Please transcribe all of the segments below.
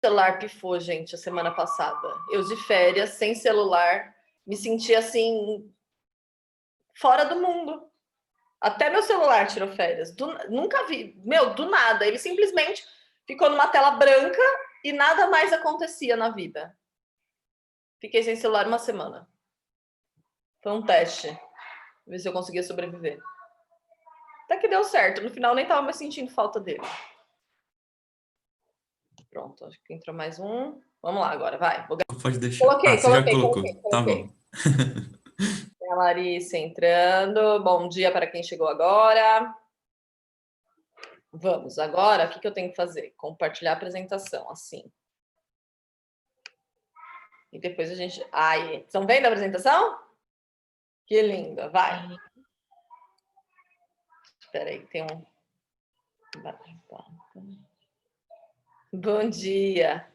celular pifou, gente, a semana passada. Eu de férias, sem celular, me senti assim, fora do mundo. Até meu celular tirou férias. Nunca vi. Meu, do nada. Ele simplesmente ficou numa tela branca e nada mais acontecia na vida. Fiquei sem celular uma semana. Foi um teste. Ver se eu conseguia sobreviver. Até que deu certo. No final, nem tava mais sentindo falta dele. Pronto, acho que entrou mais um. Vamos lá agora, vai. Pode deixar. Coloquei. Você já colocou. Tá bom. A Larissa entrando. Bom dia para quem chegou agora. Vamos, agora, o que eu tenho que fazer? Compartilhar a apresentação, assim. E depois a gente... Aí, estão vendo a apresentação? Que linda, vai. Espera aí, tem um... Bom dia.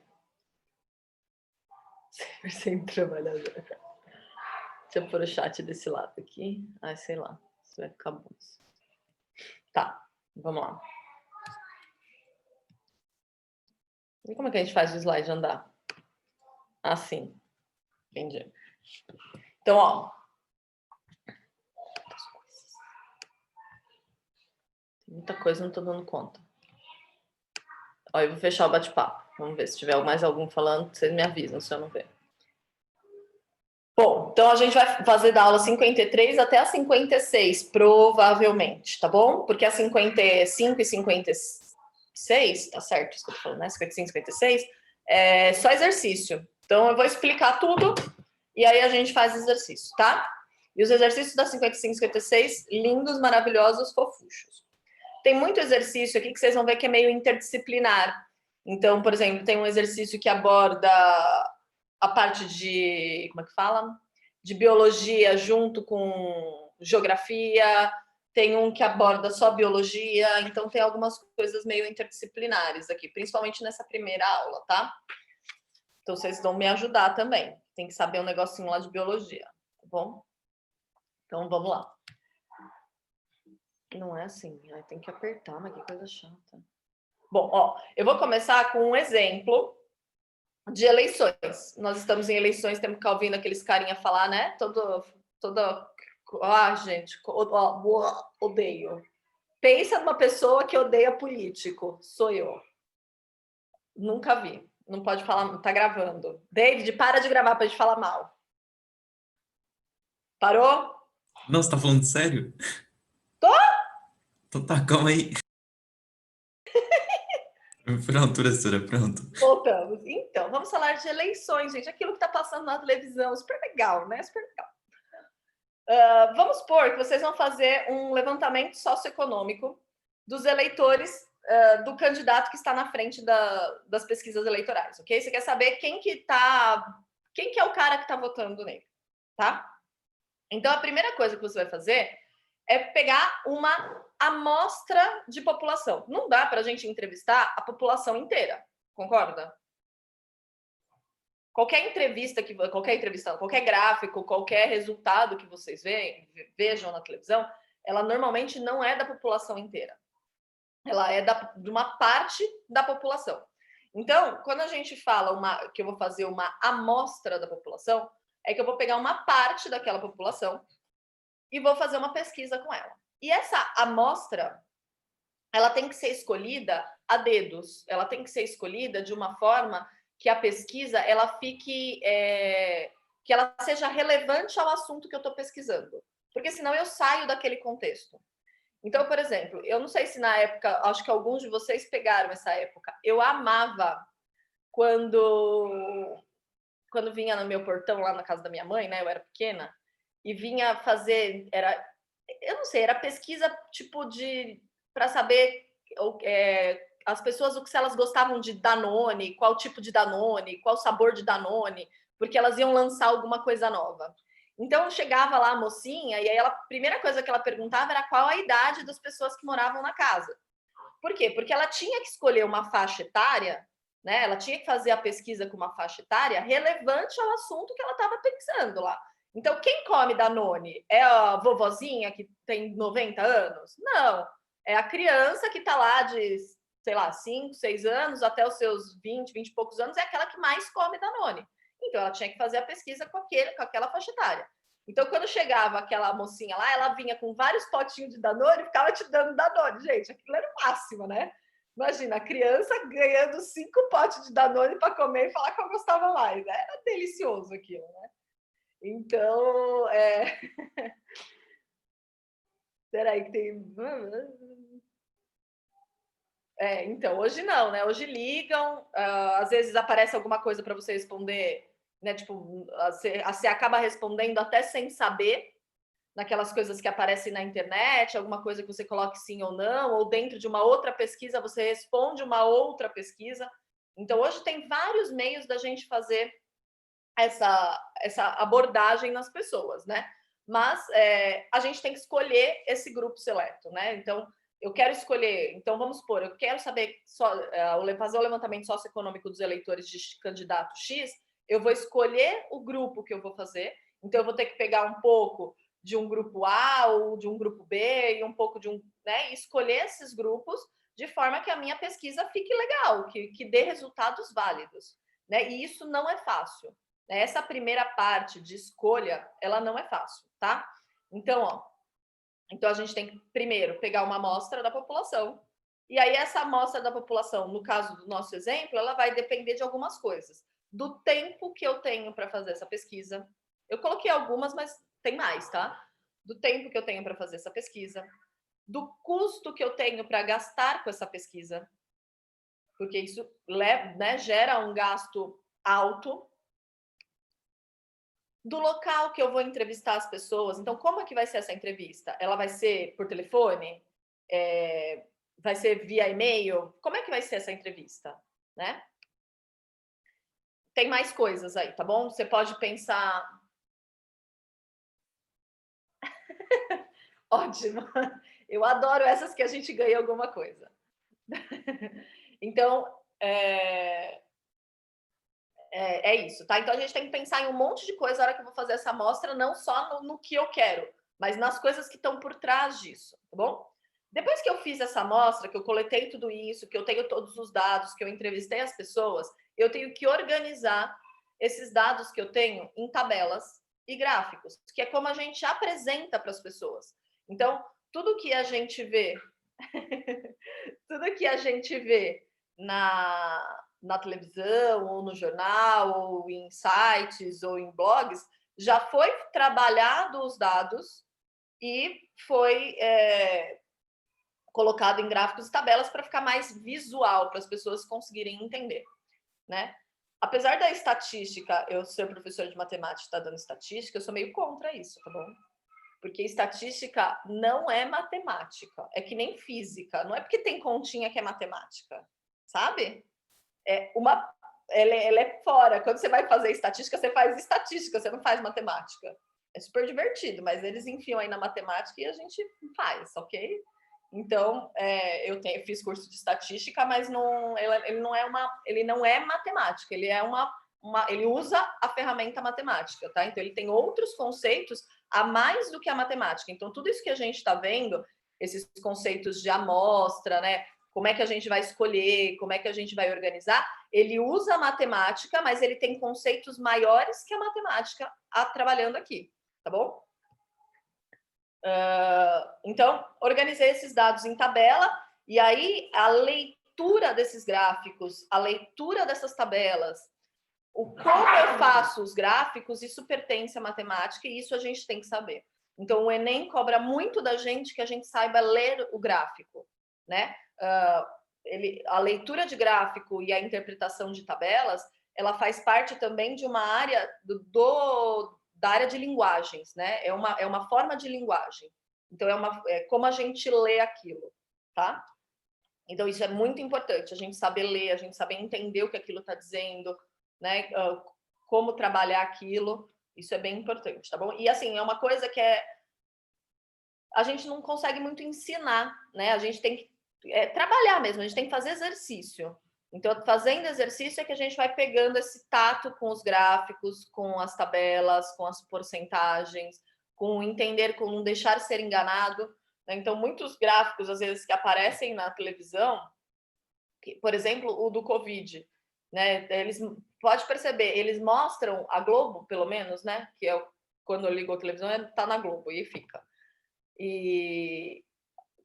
Sempre trabalhador. Deixa eu pôr o chat desse lado aqui. Ai, sei lá. Isso vai ficar bom. Tá, vamos lá. E como é que a gente faz o slide andar? Assim. Entendi. Então, ó. Tem muita coisa, não tô dando conta. Ó, eu vou fechar o bate-papo. Vamos ver se tiver mais algum falando, vocês me avisam se eu não ver. Bom, então a gente vai fazer da aula 53 até a 56, provavelmente, tá bom? Porque a 55 e 56, tá certo isso que eu tô falando, né? 55 e 56, é só exercício. Então eu vou explicar tudo e aí a gente faz exercício, tá? E os exercícios da 55 e 56, lindos, maravilhosos, fofuchos. Tem muito exercício aqui que vocês vão ver que é meio interdisciplinar. Então, por exemplo, tem um exercício que aborda a parte de, como é que fala? De biologia junto com geografia, tem um que aborda só biologia, então tem algumas coisas meio interdisciplinares aqui, principalmente nessa primeira aula, tá? Então vocês vão me ajudar também, tem que saber um negocinho lá de biologia, tá bom? Então vamos lá. Não é assim, tem que apertar, mas que coisa chata. Bom, ó, eu vou começar com um exemplo de eleições. Nós estamos em eleições, temos que ficar ouvindo aqueles carinha falar, né? Toda... Ah, gente, odeio. Pensa numa pessoa que odeia político. Sou eu. Nunca vi. Não pode falar, tá gravando. David, para de gravar pra gente falar mal. Parou? Não, você tá falando sério? Tô? Então tá, calma aí. Pronto, professora, pronto. Voltamos. Então, vamos falar de eleições, gente. Aquilo que tá passando na televisão. Super legal, né? Super legal. Vamos supor que vocês vão fazer um levantamento socioeconômico dos eleitores do candidato que está na frente das pesquisas eleitorais, ok? Você quer saber quem que é o cara que está votando nele, tá? Então, a primeira coisa que você vai fazer é pegar uma amostra de população. Não dá para a gente entrevistar a população inteira, concorda? Qualquer entrevista, qualquer gráfico, qualquer resultado que vocês vejam na televisão, ela normalmente não é da população inteira. Ela é de uma parte da população. Então, quando a gente fala que eu vou fazer uma amostra da população, é que eu vou pegar uma parte daquela população e vou fazer uma pesquisa com ela. E essa amostra, ela tem que ser escolhida a dedos. Ela tem que ser escolhida de uma forma que a pesquisa ela fique que ela seja relevante ao assunto que eu estou pesquisando, porque senão eu saio daquele contexto. Então, por exemplo, eu não sei se na época, acho que alguns de vocês pegaram essa época. Eu amava quando vinha no meu portão lá na casa da minha mãe, né? Eu era pequena e vinha fazer, eu não sei, era pesquisa tipo para saber as pessoas se elas gostavam de Danone, qual tipo de Danone, qual sabor de Danone, porque elas iam lançar alguma coisa nova. Então chegava lá a mocinha e aí a primeira coisa que ela perguntava era qual a idade das pessoas que moravam na casa. Por quê? Porque ela tinha que escolher uma faixa etária, né? Ela tinha que fazer a pesquisa com uma faixa etária relevante ao assunto que ela estava pensando lá. Então, quem come Danone? É a vovozinha que tem 90 anos? Não. É a criança que está lá de sei lá, 5, 6 anos, até os seus 20 e poucos anos, é aquela que mais come Danone. Então, ela tinha que fazer a pesquisa com aquela faixa etária. Então, quando chegava aquela mocinha lá, ela vinha com vários potinhos de Danone e ficava te dando Danone. Gente, aquilo era o máximo, né? Imagina, a criança ganhando 5 potes de Danone para comer e falar que eu gostava mais. Era delicioso aquilo, né? Então, peraí que tem... então, hoje não, né? Hoje ligam, às vezes aparece alguma coisa para você responder, né? Tipo, você acaba respondendo até sem saber, naquelas coisas que aparecem na internet, alguma coisa que você coloque sim ou não, ou dentro de uma outra pesquisa você responde uma outra pesquisa. Então, hoje tem vários meios da gente fazer essa abordagem nas pessoas, né? Mas a gente tem que escolher esse grupo seleto, né? Então, eu quero escolher, então vamos supor, eu quero saber fazer o levantamento socioeconômico dos eleitores de candidato X, eu vou escolher o grupo que eu vou fazer, então eu vou ter que pegar um pouco de um grupo A ou de um grupo B e um pouco de né? E escolher esses grupos de forma que a minha pesquisa fique legal, que dê resultados válidos, né? E isso não é fácil. Essa primeira parte de escolha, ela não é fácil, tá? Então, então a gente tem que primeiro pegar uma amostra da população, e aí essa amostra da população, no caso do nosso exemplo, ela vai depender de algumas coisas. Do tempo que eu tenho para fazer essa pesquisa. Eu coloquei algumas, mas tem mais, tá? Do tempo que eu tenho para fazer essa pesquisa, do custo que eu tenho para gastar com essa pesquisa, porque isso né, gera um gasto alto, do local que eu vou entrevistar as pessoas. Então, como é que vai ser essa entrevista? Ela vai ser por telefone? Vai ser via e-mail? Como é que vai ser essa entrevista? Né? Tem mais coisas aí, tá bom? Você pode pensar... Ótimo! Eu adoro essas que a gente ganha alguma coisa. Então, é isso, tá? Então a gente tem que pensar em um monte de coisa na hora que eu vou fazer essa amostra, não só no que eu quero, mas nas coisas que estão por trás disso, tá bom? Depois que eu fiz essa amostra, que eu coletei tudo isso, que eu tenho todos os dados, que eu entrevistei as pessoas, eu tenho que organizar esses dados que eu tenho em tabelas e gráficos, que é como a gente apresenta para as pessoas. Então, tudo que a gente vê, tudo que a gente vê na televisão, ou no jornal, ou em sites, ou em blogs, já foi trabalhado os dados e foi colocado em gráficos e tabelas para ficar mais visual, para as pessoas conseguirem entender, né? Apesar da estatística, eu ser professor de matemática e estar dando estatística, eu sou meio contra isso, tá bom? Porque estatística não é matemática, é que nem física, não é porque tem continha que é matemática, sabe? Ela é fora. Quando você vai fazer estatística, você faz estatística, você não faz matemática. É super divertido, mas eles enfiam aí na matemática e a gente faz, ok? Então, eu fiz curso de estatística, mas ele não é matemática, ele usa a ferramenta matemática, tá? Então, ele tem outros conceitos a mais do que a matemática. Então, tudo isso que a gente está vendo, esses conceitos de amostra, né? Como é que a gente vai escolher, como é que a gente vai organizar, ele usa a matemática, mas ele tem conceitos maiores que a matemática trabalhando aqui, tá bom? Então, organizei esses dados em tabela, e aí a leitura desses gráficos, a leitura dessas tabelas, como eu faço os gráficos, isso pertence à matemática, e isso a gente tem que saber. Então, o Enem cobra muito da gente que a gente saiba ler o gráfico, né? A leitura de gráfico e a interpretação de tabelas, ela faz parte também de uma área da área de linguagens, né? É uma forma de linguagem. Então, é como a gente lê aquilo, tá? Então, isso é muito importante, a gente saber ler, a gente saber entender o que aquilo está dizendo, né? Como trabalhar aquilo, isso é bem importante, tá bom? E, assim, é uma coisa que a gente não consegue muito ensinar, né? A gente tem que trabalhar mesmo, a gente tem que fazer exercício. Então, fazendo exercício é que a gente vai pegando esse tato com os gráficos, com as tabelas, com as porcentagens, com entender, com não deixar ser enganado, né? Então, muitos gráficos, às vezes, que aparecem na televisão, por exemplo, o do Covid, né? Pode perceber, eles mostram a Globo, pelo menos, né? Que é quando eu ligo a televisão, tá na Globo e fica. E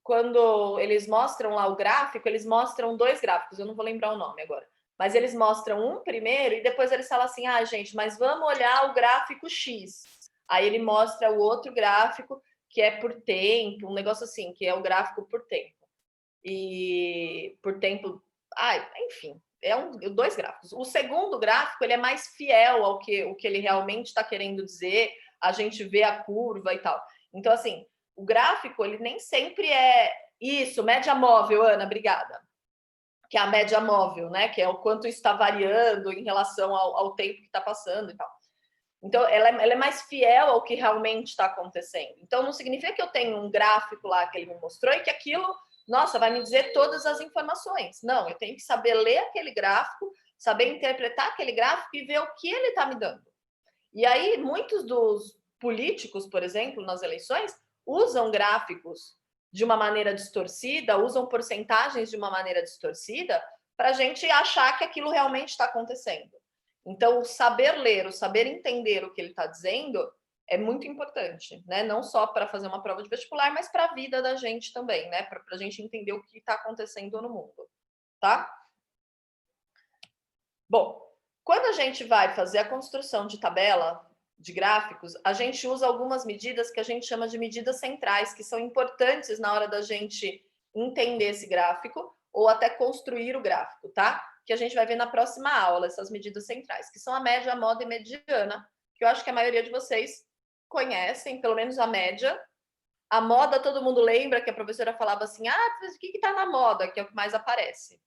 quando eles mostram lá o gráfico, eles mostram 2 gráficos, eu não vou lembrar o nome agora. Mas eles mostram um primeiro e depois eles falam assim: ah, gente, mas vamos olhar o gráfico X. Aí ele mostra o outro gráfico que é por tempo, um negócio assim, que é o gráfico por tempo. E por tempo. Enfim, 2 gráficos. O segundo gráfico ele é mais fiel ao que ele realmente está querendo dizer, a gente vê a curva e tal. Então, assim, o gráfico ele nem sempre é isso, média móvel, Ana, obrigada. Que é a média móvel, né? Que é o quanto está variando em relação ao tempo que está passando e tal. Então, ela é mais fiel ao que realmente está acontecendo. Então, não significa que eu tenho um gráfico lá que ele me mostrou e que aquilo, nossa, vai me dizer todas as informações. Não, eu tenho que saber ler aquele gráfico, saber interpretar aquele gráfico e ver o que ele está me dando. E aí, muitos dos políticos, por exemplo, nas eleições, usam gráficos de uma maneira distorcida, usam porcentagens de uma maneira distorcida, para a gente achar que aquilo realmente está acontecendo. Então, o saber ler, o saber entender o que ele está dizendo é muito importante, né? Não só para fazer uma prova de vestibular, mas para a vida da gente também, né? Para a gente entender o que está acontecendo no mundo, tá? Bom, quando a gente vai fazer a construção de tabela de gráficos, a gente usa algumas medidas que a gente chama de medidas centrais, que são importantes na hora da gente entender esse gráfico ou até construir o gráfico, tá? Que a gente vai ver na próxima aula, essas medidas centrais, que são a média, a moda e mediana, que eu acho que a maioria de vocês conhecem, pelo menos a média. A moda, todo mundo lembra que a professora falava assim, o que está na moda, que é o que mais aparece,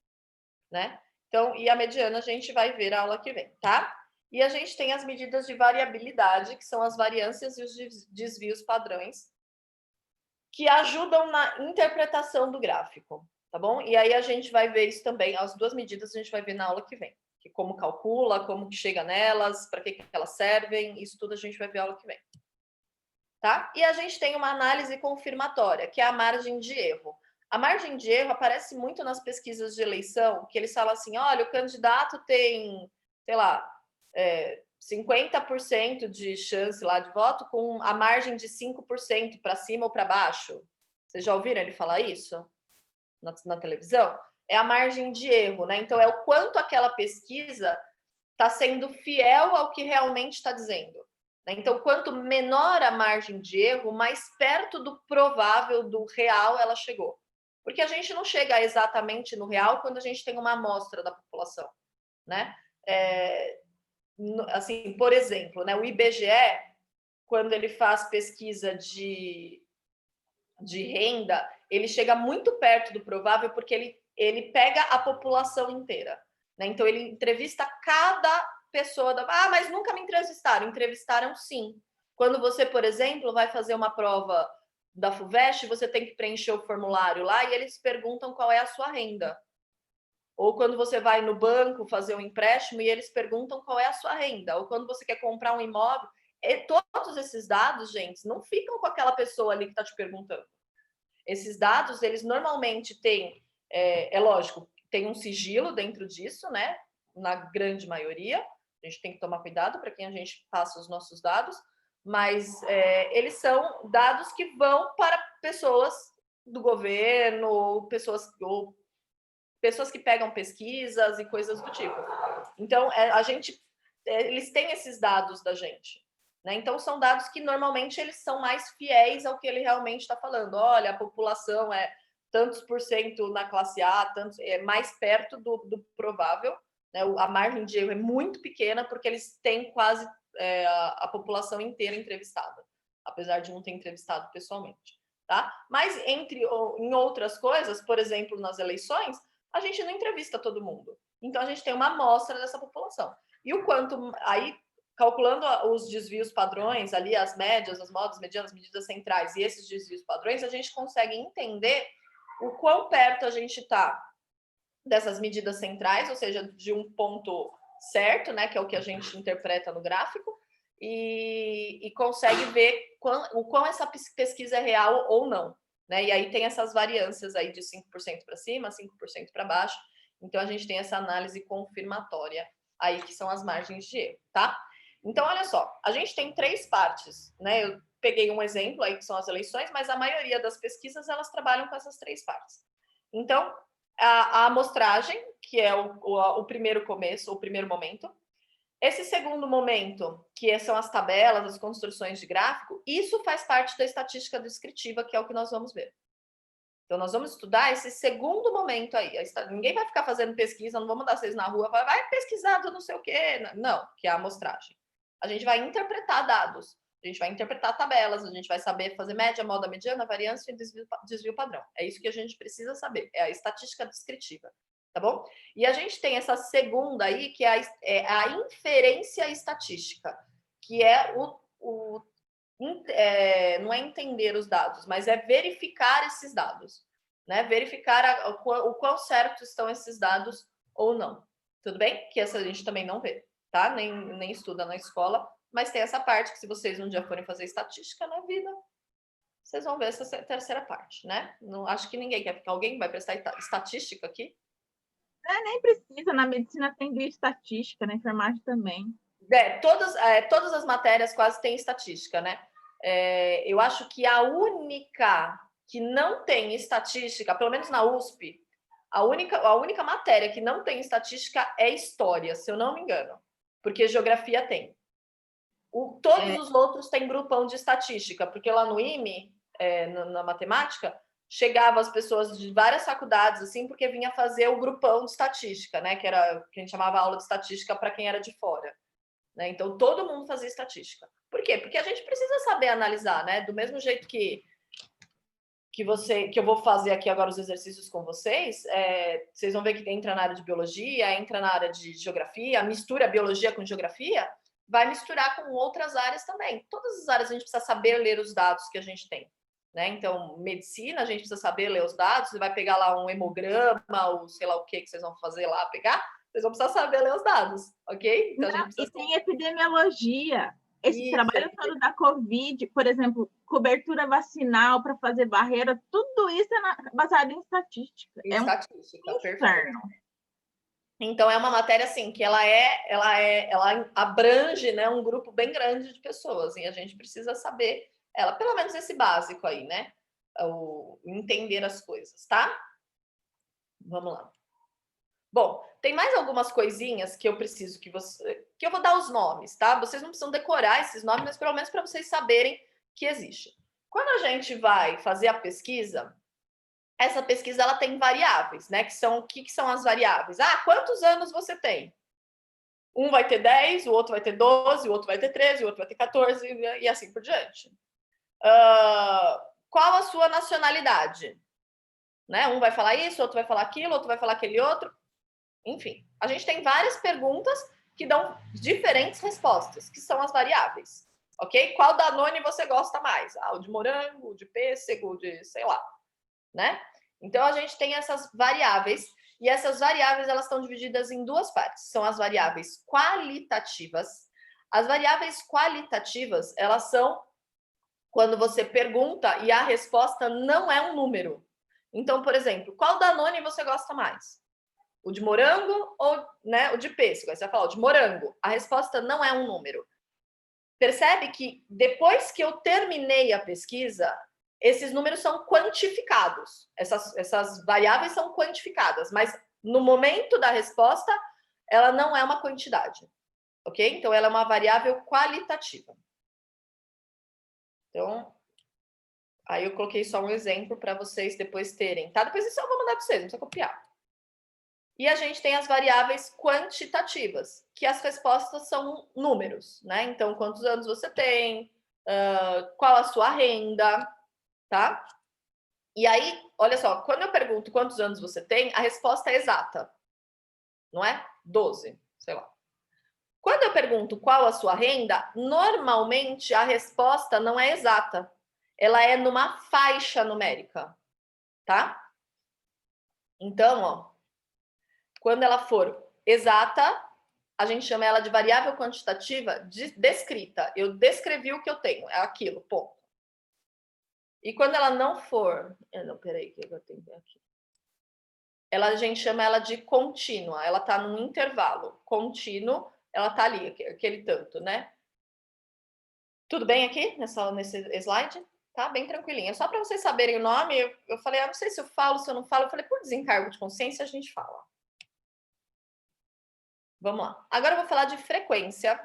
né? Então, e a mediana a gente vai ver a aula que vem, tá? E a gente tem as medidas de variabilidade, que são as variâncias e os desvios padrões, que ajudam na interpretação do gráfico, tá bom? E aí a gente vai ver isso também, as 2 medidas a gente vai ver na aula que vem, que como calcula, como que chega nelas, para que elas servem, isso tudo a gente vai ver na aula que vem. Tá? E a gente tem uma análise confirmatória, que é a margem de erro. A margem de erro aparece muito nas pesquisas de eleição, que eles falam assim, olha, o candidato tem, sei lá, 50% de chance lá de voto com a margem de 5% para cima ou para baixo. Vocês já ouviram ele falar isso na televisão? É a margem de erro, né? Então, é o quanto aquela pesquisa está sendo fiel ao que realmente está dizendo. Então, quanto menor a margem de erro, mais perto do provável, do real, ela chegou. Porque a gente não chega exatamente no real quando a gente tem uma amostra da população, né? Assim, por exemplo, né, o IBGE, quando ele faz pesquisa de renda, ele chega muito perto do provável porque ele pega a população inteira, né? Então, ele entrevista cada pessoa. Mas nunca me entrevistaram. Entrevistaram sim. Quando você, por exemplo, vai fazer uma prova da FUVEST, você tem que preencher o formulário lá e eles perguntam qual é a sua renda. Ou quando você vai no banco fazer um empréstimo e eles perguntam qual é a sua renda. Ou quando você quer comprar um imóvel. Todos esses dados, gente, não ficam com aquela pessoa ali que está te perguntando. Esses dados, eles normalmente têm, lógico, tem um sigilo dentro disso, né? Na grande maioria. A gente tem que tomar cuidado para quem a gente passa os nossos dados, mas eles são dados que vão para pessoas do governo, ou pessoas que pegam pesquisas e coisas do tipo. Então, eles têm esses dados da gente. Né? Então, são dados que normalmente eles são mais fiéis ao que ele realmente está falando. Olha, a população é tantos por cento na classe A, tantos, é mais perto do provável. Né? A margem de erro é muito pequena porque eles têm quase a população inteira entrevistada, apesar de não ter entrevistado pessoalmente. Tá? Mas em outras coisas, por exemplo, nas eleições, a gente não entrevista todo mundo. Então, a gente tem uma amostra dessa população. E o quanto... Aí, calculando os desvios padrões, ali as médias, as modas, medianas, medidas centrais e esses desvios padrões, a gente consegue entender o quão perto a gente está dessas medidas centrais, ou seja, de um ponto certo, né, que é o que a gente interpreta no gráfico, e consegue ver o quão essa pesquisa é real ou não. Né? E aí tem essas variâncias aí de 5% para cima, 5% para baixo. Então, a gente tem essa análise confirmatória aí, que são as margens de erro, tá? Então, olha só, a gente tem 3 partes, né? Eu peguei um exemplo aí, que são as eleições, mas a maioria das pesquisas, elas trabalham com essas 3 partes. Então, a amostragem, que é o primeiro começo, o primeiro momento. Esse segundo momento, que são as tabelas, as construções de gráfico, isso faz parte da estatística descritiva, que é o que nós vamos ver. Então, nós vamos estudar esse segundo momento aí. Ninguém vai ficar fazendo pesquisa, não vou mandar vocês na rua, vai pesquisar do não sei o quê. Não, que é a amostragem. A gente vai interpretar dados, a gente vai interpretar tabelas, a gente vai saber fazer média, moda, mediana, variância e desvio padrão. É isso que a gente precisa saber, é a estatística descritiva, tá bom? E a gente tem essa segunda aí, que é a inferência estatística, que é não é entender os dados, mas é verificar esses dados, né? Verificar o quão certos estão esses dados ou não. Tudo bem? Que essa a gente também não vê, tá? Nem estuda na escola, mas tem essa parte que se vocês um dia forem fazer estatística na vida, vocês vão ver essa terceira parte, né? Não acho que ninguém quer ficar. Alguém vai prestar estatística aqui? Nem precisa, na medicina tem bioestatística, na enfermagem também. Todas as matérias quase têm estatística, né? Eu acho que a única que não tem estatística, pelo menos na USP, a única matéria que não tem estatística é história, se eu não me engano, porque geografia tem. Todos os outros têm grupão de estatística, porque lá no IME, na matemática, chegava as pessoas de várias faculdades, assim, porque vinha fazer o grupão de estatística, né? Que a gente chamava aula de estatística para quem era de fora. Né? Então, todo mundo fazia estatística. Por quê? Porque a gente precisa saber analisar, né? Do mesmo jeito que eu vou fazer aqui agora os exercícios com vocês, vocês vão ver que entra na área de biologia, entra na área de geografia, mistura biologia com geografia, vai misturar com outras áreas também. Todas as áreas a gente precisa saber ler os dados que a gente tem. Né? Então, medicina, a gente precisa saber ler os dados, você vai pegar lá um hemograma, ou sei lá o que vocês vão fazer lá, pegar, vocês vão precisar saber ler os dados, ok? Então, e tem epidemiologia. Esse trabalho todo da Covid, por exemplo, cobertura vacinal para fazer barreira, tudo isso é baseado em estatística. Estatística, perfeito. Então, é uma matéria, assim, que ela abrange, né, um grupo bem grande de pessoas, e a gente precisa saber ela, pelo menos esse básico aí, né? O entender as coisas, tá? Vamos lá. Bom, tem mais algumas coisinhas que eu preciso que eu vou dar os nomes, tá? Vocês não precisam decorar esses nomes, mas pelo menos para vocês saberem que existe. Quando a gente vai fazer a pesquisa, essa pesquisa ela tem variáveis, né? O que são as variáveis? Quantos anos você tem? Um vai ter 10, o outro vai ter 12, o outro vai ter 13, o outro vai ter 14 e assim por diante. Qual a sua nacionalidade? Né? Um vai falar isso, outro vai falar aquilo, outro vai falar aquele outro. Enfim, a gente tem várias perguntas que dão diferentes respostas, que são as variáveis. Ok? Qual Danone você gosta mais? O de morango, o de pêssego, o de sei lá. Né? Então, a gente tem essas variáveis, e essas variáveis elas estão divididas em 2 partes. São as variáveis qualitativas. As variáveis qualitativas, elas são quando você pergunta e a resposta não é um número. Então, por exemplo, qual Danone você gosta mais? O de morango ou, né, o de pêssego? Aí você vai falar o de morango. A resposta não é um número. Percebe que depois que eu terminei a pesquisa, esses números são quantificados. Essas variáveis são quantificadas, mas no momento da resposta, ela não é uma quantidade. Ok? Então, ela é uma variável qualitativa. Então, aí eu coloquei só um exemplo para vocês depois terem, tá? Depois isso eu vou mandar para vocês, não precisa copiar. E a gente tem as variáveis quantitativas, que as respostas são números, né? Então, quantos anos você tem, qual a sua renda, tá? E aí, olha só, quando eu pergunto quantos anos você tem, a resposta é exata, não é? 12, sei lá. Quando eu pergunto qual a sua renda, normalmente a resposta não é exata. Ela é numa faixa numérica, tá? Então, ó, quando ela for exata, a gente chama ela de variável quantitativa descrita. Eu descrevi o que eu tenho, é aquilo, ponto. E quando ela não for... Não, peraí, que eu tenho aqui. a gente chama ela de contínua, ela está num intervalo contínuo, ela está ali, aquele tanto, né? Tudo bem aqui nesse slide? Tá bem tranquilinha. Só para vocês saberem o nome, eu falei, não sei se eu falo, se eu não falo. Eu falei, por desencargo de consciência, a gente fala. Vamos lá. Agora eu vou falar de frequência.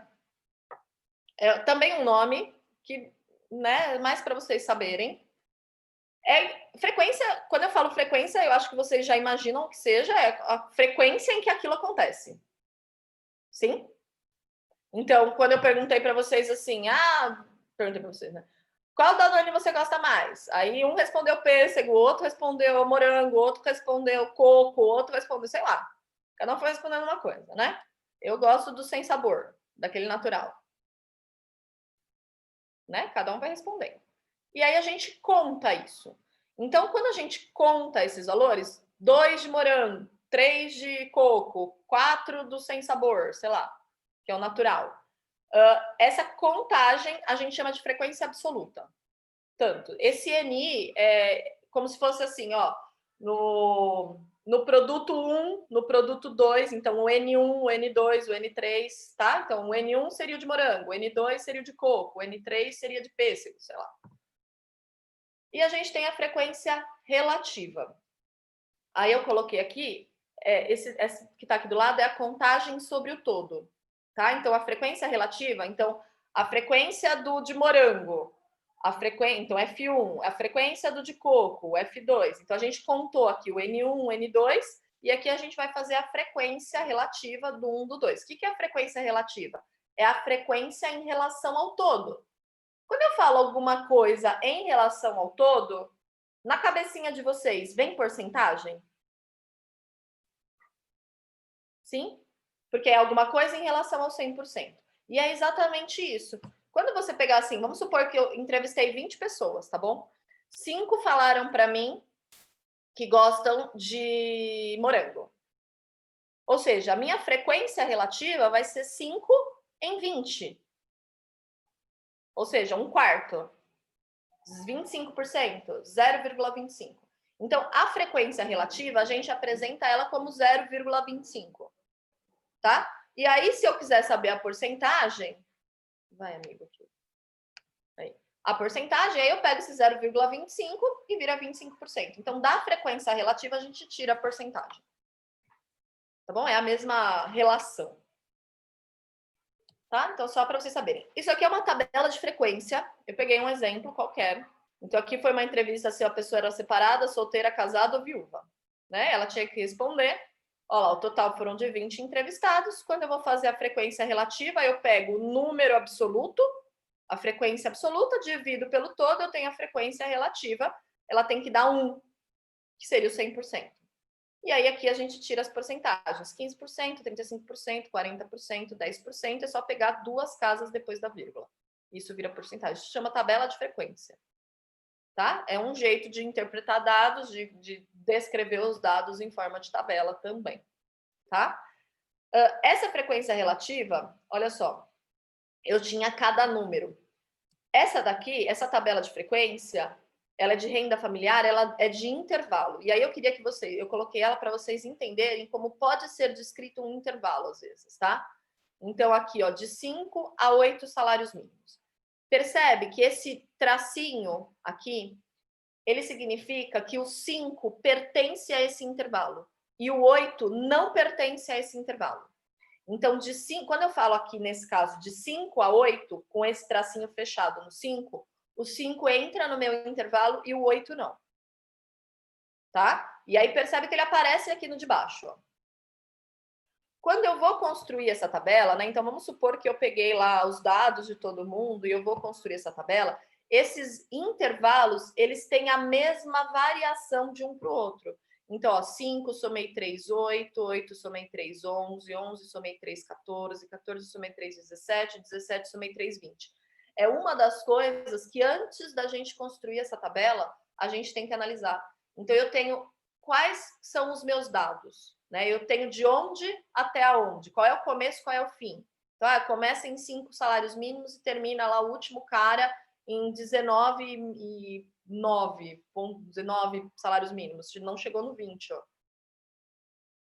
Também um nome que, né, mais para vocês saberem. Frequência, quando eu falo frequência, eu acho que vocês já imaginam o que seja, a frequência em que aquilo acontece. Sim? Então, quando eu perguntei para vocês assim, perguntei para vocês, né? Qual Danone você gosta mais? Aí um respondeu pêssego, outro respondeu morango, outro respondeu coco, outro respondeu, sei lá. Cada um foi respondendo uma coisa, né? Eu gosto do sem sabor, daquele natural. Né? Cada um vai respondendo. E aí a gente conta isso. Então, quando a gente conta esses valores, 2 de morango, 3 de coco, 4 do sem sabor, sei lá, que é o natural. Essa contagem a gente chama de frequência absoluta. Tanto. Esse NI é como se fosse assim, ó, no produto 1, no produto 2, então o N1, o N2, o N3, tá? Então o N1 seria o de morango, o N2 seria o de coco, o N3 seria de pêssego, sei lá. E a gente tem a frequência relativa. Aí eu coloquei aqui, esse que está aqui do lado é a contagem sobre o todo, tá? Então a frequência relativa, então a frequência de morango, então F1, a frequência do de coco, F2. Então a gente contou aqui o N1, o N2, e aqui a gente vai fazer a frequência relativa do 1, do 2. O que é a frequência relativa? É a frequência em relação ao todo. Quando eu falo alguma coisa em relação ao todo, na cabecinha de vocês, vem porcentagem? Sim? Porque é alguma coisa em relação ao 100%. E é exatamente isso. Quando você pegar assim, vamos supor que eu entrevistei 20 pessoas, tá bom? 5 falaram para mim que gostam de morango. Ou seja, a minha frequência relativa vai ser 5 em 20. Ou seja, um quarto. 25%, 0,25. Então, a frequência relativa, a gente apresenta ela como 0,25. Tá? E aí, se eu quiser saber a porcentagem, vai, amigo, aqui. Aí. A porcentagem, aí eu pego esse 0,25 e vira 25%. Então, da frequência relativa, a gente tira a porcentagem. Tá bom? É a mesma relação. Tá? Então, só para vocês saberem. Isso aqui é uma tabela de frequência. Eu peguei um exemplo qualquer. Então, aqui foi uma entrevista se a pessoa era separada, solteira, casada ou viúva. Né? Ela tinha que responder. Olha lá, o total foram de 20 entrevistados. Quando eu vou fazer a frequência relativa, eu pego o número absoluto, a frequência absoluta, divido pelo todo, eu tenho a frequência relativa. Ela tem que dar 1, que seria o 100%. E aí aqui a gente tira as porcentagens, 15%, 35%, 40%, 10%, é só pegar 2 casas depois da vírgula. Isso vira porcentagem, isso chama tabela de frequência. Tá? É um jeito de interpretar dados, de descrever os dados em forma de tabela também. Tá? Essa frequência relativa, olha só, eu tinha cada número. Essa daqui, essa tabela de frequência, ela é de renda familiar, ela é de intervalo. E aí eu queria que eu coloquei ela para vocês entenderem como pode ser descrito um intervalo às vezes, tá? Então aqui, ó, de 5 a 8 salários mínimos. Percebe que esse tracinho aqui, ele significa que o 5 pertence a esse intervalo e o 8 não pertence a esse intervalo. Então, quando eu falo aqui, nesse caso, de 5 a 8, com esse tracinho fechado no 5, o 5 entra no meu intervalo e o 8 não. Tá? E aí percebe que ele aparece aqui no de baixo. Ó. Quando eu vou construir essa tabela, né? Então, vamos supor que eu peguei lá os dados de todo mundo e eu vou construir essa tabela. Esses intervalos, eles têm a mesma variação de um para o outro. Então, ó, 5 somei 3, 8, 8 somei 3, 11, 11 somei 3, 14, 14 somei 3, 17, 17 somei 3, 20. É uma das coisas que antes da gente construir essa tabela, a gente tem que analisar. Então, eu tenho quais são os meus dados, né? Eu tenho de onde até aonde, qual é o começo, qual é o fim. Então, começa em 5 salários mínimos e termina lá o último cara em 19 salários mínimos, não chegou no 20, ó.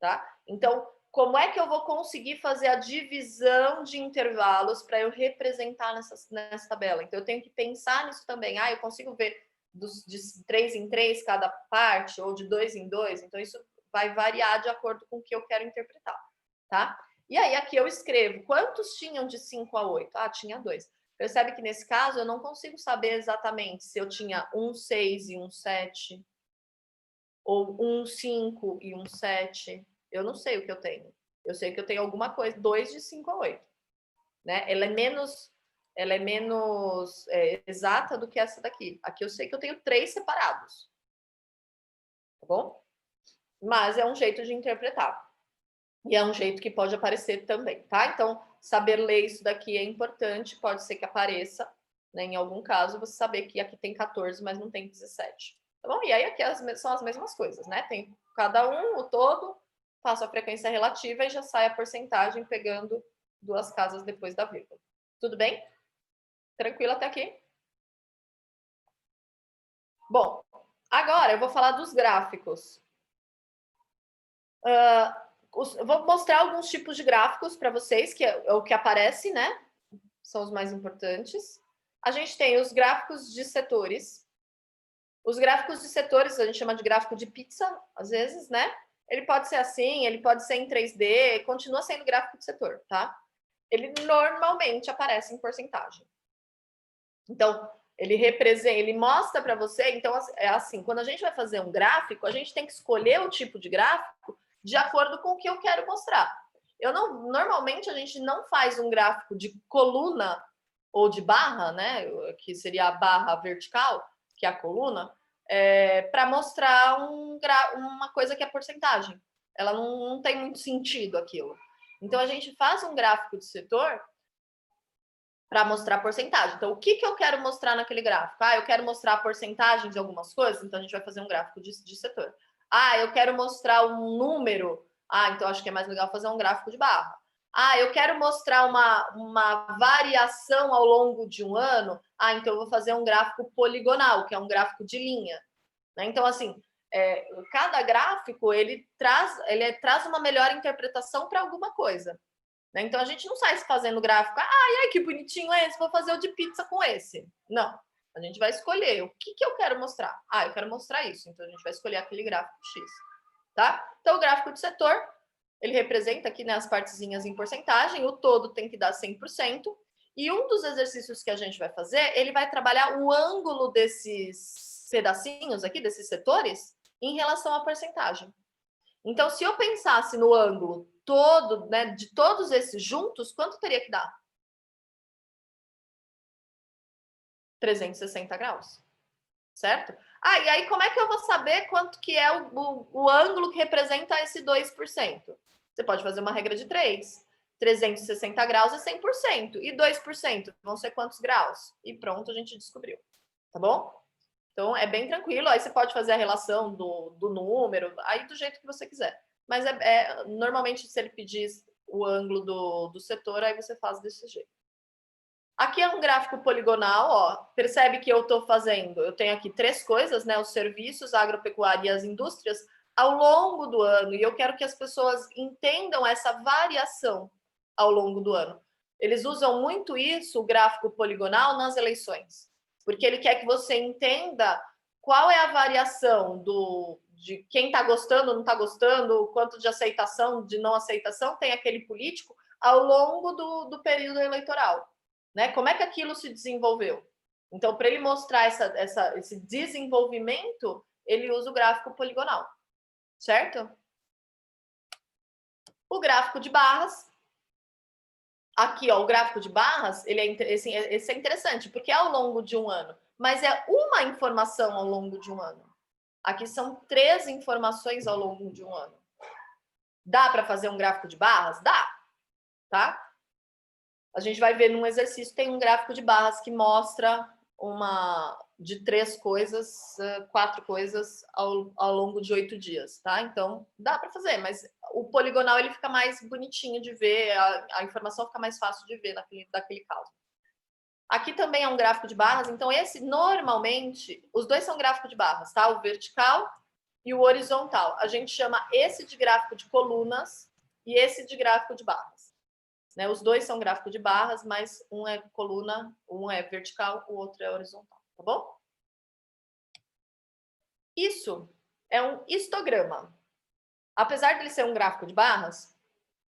tá? Então, como é que eu vou conseguir fazer a divisão de intervalos para eu representar nessa tabela? Então, eu tenho que pensar nisso também. Eu consigo ver de 3 em 3 cada parte, ou de 2 em 2. Então, isso vai variar de acordo com o que eu quero interpretar, tá? E aí, aqui eu escrevo. Quantos tinham de 5 a 8? Tinha 2. Percebe que, nesse caso, eu não consigo saber exatamente se eu tinha um 6 e um 7, ou um 5 e um 7. Eu não sei o que eu tenho. Eu sei que eu tenho alguma coisa, 2 de 5 a 8. Né? Ela é menos exata do que essa daqui. Aqui eu sei que eu tenho 3 separados. Tá bom? Mas é um jeito de interpretar. E é um jeito que pode aparecer também, tá? Então, saber ler isso daqui é importante. Pode ser que apareça, né, em algum caso, você saber que aqui tem 14, mas não tem 17. Tá bom? E aí aqui são as mesmas coisas, né? Tem cada um, o todo, faço a frequência relativa e já sai a porcentagem pegando 2 casas depois da vírgula. Tudo bem? Tranquilo até aqui? Bom, agora eu vou falar dos gráficos. Vou mostrar alguns tipos de gráficos para vocês, que é o que aparece, né? São os mais importantes. A gente tem os gráficos de setores. Os gráficos de setores, a gente chama de gráfico de pizza, às vezes, né? Ele pode ser assim, ele pode ser em 3D, continua sendo gráfico de setor, tá? Ele normalmente aparece em porcentagem. Então, ele mostra para você, então é assim, quando a gente vai fazer um gráfico, a gente tem que escolher o tipo de gráfico de acordo com o que eu quero mostrar. Normalmente a gente não faz um gráfico de coluna ou de barra, né, que seria a barra vertical, que é a coluna, para mostrar uma coisa que é porcentagem. Ela não tem muito sentido aquilo. Então a gente faz um gráfico de setor para mostrar porcentagem. Então, o que eu quero mostrar naquele gráfico? Eu quero mostrar a porcentagem de algumas coisas, então a gente vai fazer um gráfico de setor. Eu quero mostrar um número, então acho que é mais legal fazer um gráfico de barra. Eu quero mostrar uma variação ao longo de um ano, então eu vou fazer um gráfico poligonal, que é um gráfico de linha. Né? Então, assim, cada gráfico, ele traz uma melhor interpretação para alguma coisa. Né? Então, a gente não sai fazendo gráfico, ai, que bonitinho esse, vou fazer o de pizza com esse. Não, a gente vai escolher o que eu quero mostrar. Eu quero mostrar isso, então a gente vai escolher aquele gráfico X. Tá? Então, o gráfico de setor, ele representa aqui, né, as partezinhas em porcentagem, o todo tem que dar 100%, e um dos exercícios que a gente vai fazer, ele vai trabalhar o ângulo desses pedacinhos aqui, desses setores, em relação à porcentagem. Então, se eu pensasse no ângulo todo, né, de todos esses juntos, quanto teria que dar? 360 graus, certo? E aí como é que eu vou saber quanto que é o ângulo que representa esse 2%? Você pode fazer uma regra de 3. 360 graus é 100%. E 2% vão ser quantos graus? E pronto, a gente descobriu. Tá bom? Então, é bem tranquilo. Aí você pode fazer a relação do número, aí do jeito que você quiser. Mas normalmente, se ele pedir o ângulo do setor, aí você faz desse jeito. Aqui é um gráfico poligonal, ó. Percebe que eu estou fazendo, eu tenho aqui 3 coisas, né? Os serviços, a agropecuária e as indústrias, ao longo do ano. E eu quero que as pessoas entendam essa variação ao longo do ano. Eles usam muito isso, o gráfico poligonal, nas eleições. Porque ele quer que você entenda qual é a variação de quem está gostando, não está gostando, o quanto de aceitação, de não aceitação tem aquele político ao longo do período eleitoral. Né? Como é que aquilo se desenvolveu? Então, para ele mostrar esse desenvolvimento, ele usa o gráfico poligonal, certo? O gráfico de barras. Aqui, ó, o gráfico de barras, esse é interessante, porque é ao longo de um ano, mas é uma informação ao longo de um ano. Aqui são 3 informações ao longo de um ano. Dá para fazer um gráfico de barras? Dá, tá? A gente vai ver num exercício, tem um gráfico de barras que mostra de 3 coisas, 4 coisas ao longo de 8 dias, tá? Então, dá para fazer, mas o poligonal ele fica mais bonitinho de ver, a informação fica mais fácil de ver daquele caso. Aqui também é um gráfico de barras, então esse, normalmente, os dois são gráfico de barras, tá? O vertical e o horizontal. A gente chama esse de gráfico de colunas e esse de gráfico de barras. Né? Os dois são gráfico de barras, mas um é coluna, um é vertical, o outro é horizontal, tá bom? Isso é um histograma. Apesar de ele ser um gráfico de barras,